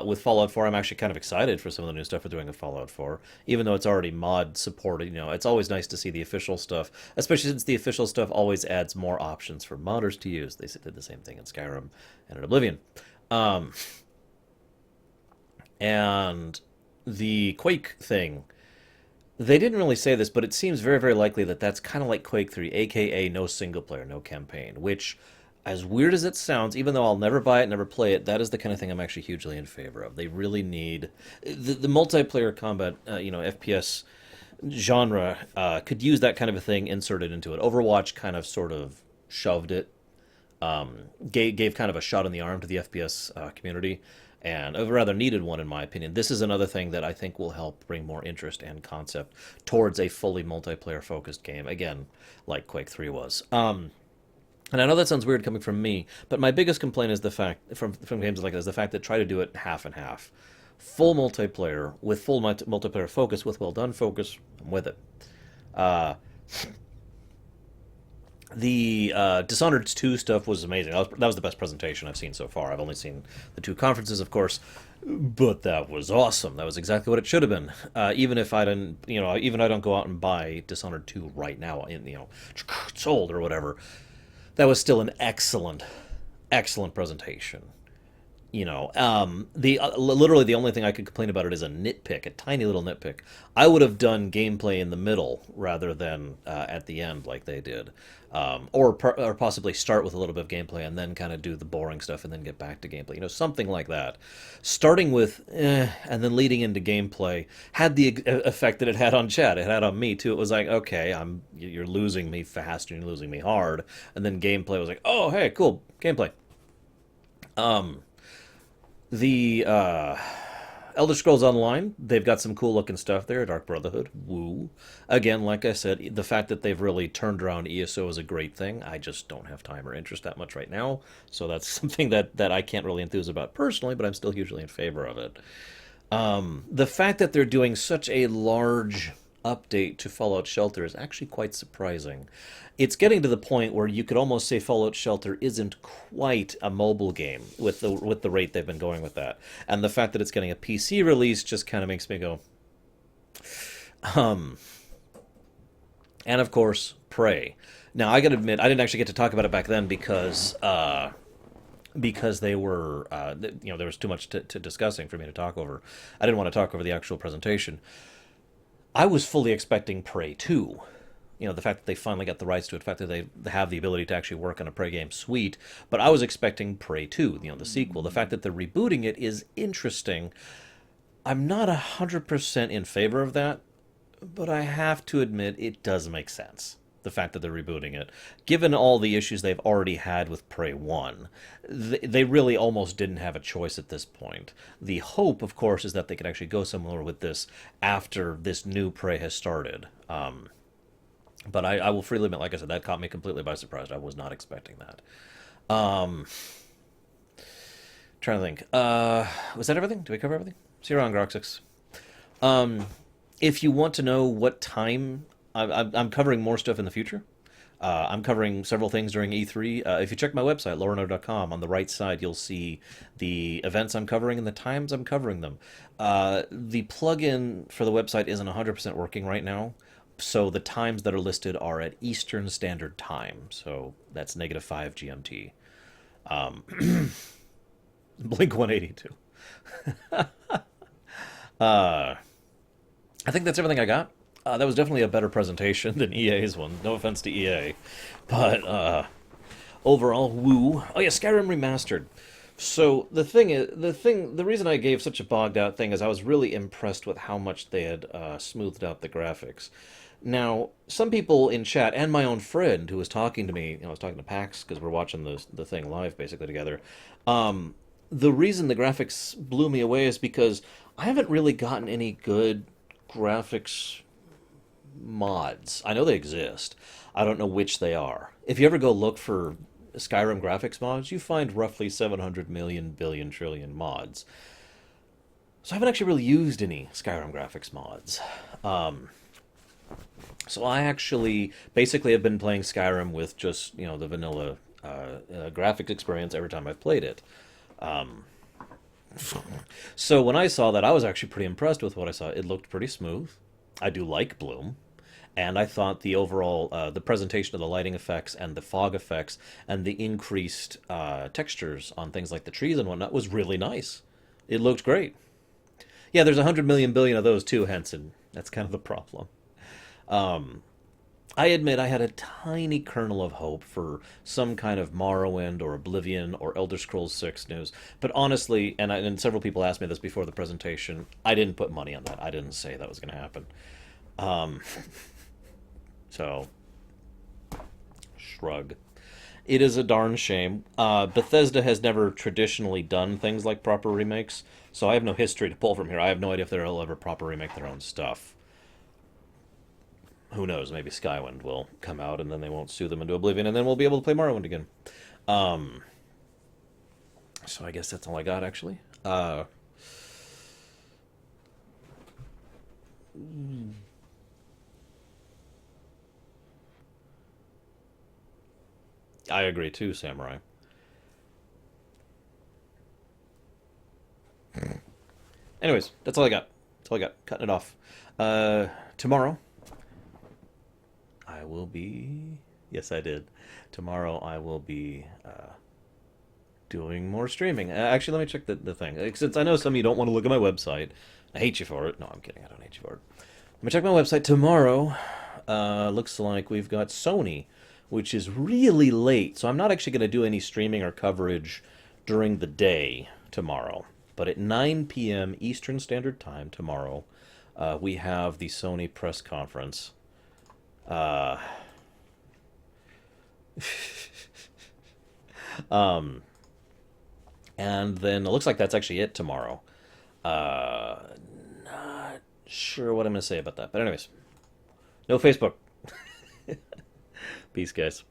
with Fallout 4. I'm actually kind of excited for some of the new stuff we're doing with Fallout 4, even though it's already mod supported. You know, it's always nice to see the official stuff, especially since the official stuff always adds more options for modders to use. They did the same thing in Skyrim and in Oblivion. And the Quake thing, they didn't really say this, but it seems very, very likely that that's kind of like Quake 3, aka no single player, no campaign, which, as weird as it sounds, even though I'll never buy it, never play it, that is the kind of thing I'm actually hugely in favor of. They really need... The multiplayer combat, FPS genre could use that kind of a thing inserted into it. Overwatch kind of sort of shoved it, gave kind of a shot in the arm to the FPS community, and a rather needed one, in my opinion. This is another thing that I think will help bring more interest and concept towards a fully multiplayer-focused game, again, like Quake 3 was. And I know that sounds weird coming from me, but my biggest complaint is the fact, from games like this, the fact that try to do it half and half. Full multiplayer, with full multiplayer focus, with well-done focus, I'm with it. The Dishonored 2 stuff was amazing. That was the best presentation I've seen so far. I've only seen the 2 conferences, of course, but that was awesome. That was exactly what it should have been. Even if I didn't, even I don't go out and buy Dishonored 2 right now, sold or whatever, that was still an excellent, excellent presentation. You know, literally the only thing I could complain about it is a nitpick, a tiny little nitpick. I would have done gameplay in the middle rather than at the end like they did, or possibly start with a little bit of gameplay and then kind of do the boring stuff and then get back to gameplay. You know, something like that. Starting with and then leading into gameplay had the effect that it had on Chad. It had on me too. It was like, okay, you're losing me fast and you're losing me hard, and then gameplay was like, oh hey, cool gameplay. The Elder Scrolls Online, they've got some cool looking stuff there. Dark Brotherhood, woo. Again, like I said, the fact that they've really turned around ESO is a great thing. I just don't have time or interest that much right now, so that's something that I can't really enthuse about personally, but I'm still hugely in favor of it. The fact that they're doing such a large update to Fallout Shelter is actually quite surprising. It's getting to the point where you could almost say Fallout Shelter isn't quite a mobile game with the rate they've been going with that. And the fact that it's getting a PC release just kind of makes me go, And of course, Prey. Now, I gotta admit, I didn't actually get to talk about it back then because they were, there was too much to discussing for me to talk over. I didn't want to talk over the actual presentation. I was fully expecting Prey 2. You know, the fact that they finally got the rights to it, the fact that they have the ability to actually work on a Prey game, sweet. But I was expecting Prey 2, the sequel. The fact that they're rebooting it is interesting. I'm not 100% in favor of that, but I have to admit it does make sense. The fact that they're rebooting it. Given all the issues they've already had with Prey 1, they really almost didn't have a choice at this point. The hope, of course, is that they could actually go somewhere with this after this new Prey has started. But I will freely admit, like I said, that caught me completely by surprise. I was not expecting that. Trying to think. Was that everything? Did we cover everything? See you around, Groxix. If you want to know what time... I'm covering more stuff in the future. I'm covering several things during E3. If you check my website, loreno.com, on the right side you'll see the events I'm covering and the times I'm covering them. The plugin for the website isn't 100% working right now, so the times that are listed are at Eastern Standard Time, so that's -5 GMT. Blink 182. I think that's everything I got. That was definitely a better presentation than EA's one. No offense to EA. But overall, woo. Oh yeah, Skyrim Remastered. So the reason I gave such a bogged out thing is I was really impressed with how much they had smoothed out the graphics. Now, some people in chat, and my own friend who was talking to me, I was talking to Pax because we're watching the thing live basically together. The reason the graphics blew me away is because I haven't really gotten any good graphics mods. I know they exist. I don't know which they are. If you ever go look for Skyrim graphics mods, you find roughly 700 million, billion, trillion mods. So I haven't actually really used any Skyrim graphics mods. So I actually basically have been playing Skyrim with just, the vanilla graphics experience every time I've played it. So when I saw that, I was actually pretty impressed with what I saw. It looked pretty smooth. I do like Bloom. And I thought the overall, the presentation of the lighting effects and the fog effects and the increased textures on things like the trees and whatnot was really nice. It looked great. Yeah, there's 100 million billion of those too, Henson. That's kind of the problem. I admit I had a tiny kernel of hope for some kind of Morrowind or Oblivion or Elder Scrolls 6 news. But honestly, and several people asked me this before the presentation, I didn't put money on that. I didn't say that was going to happen. So, shrug. It is a darn shame. Bethesda has never traditionally done things like proper remakes, so I have no history to pull from here. I have no idea if they'll ever proper remake their own stuff. Who knows? Maybe Skywind will come out and then they won't sue them into oblivion and then we'll be able to play Morrowind again. So I guess that's all I got, actually. I agree too, Samurai. Anyways, that's all I got. That's all I got. Cutting it off. Tomorrow, I will be... Yes, I did. Tomorrow I will be doing more streaming. Actually, let me check the thing. Since I know some of you don't want to look at my website. I hate you for it. No, I'm kidding. I don't hate you for it. Let me check my website tomorrow. Looks like we've got Sony, which is really late. So I'm not actually going to do any streaming or coverage during the day tomorrow. But at 9 p.m. Eastern Standard Time tomorrow, we have the Sony press conference. And then it looks like that's actually it tomorrow. Not sure what I'm going to say about that. But anyways, no Facebook. Peace, guys.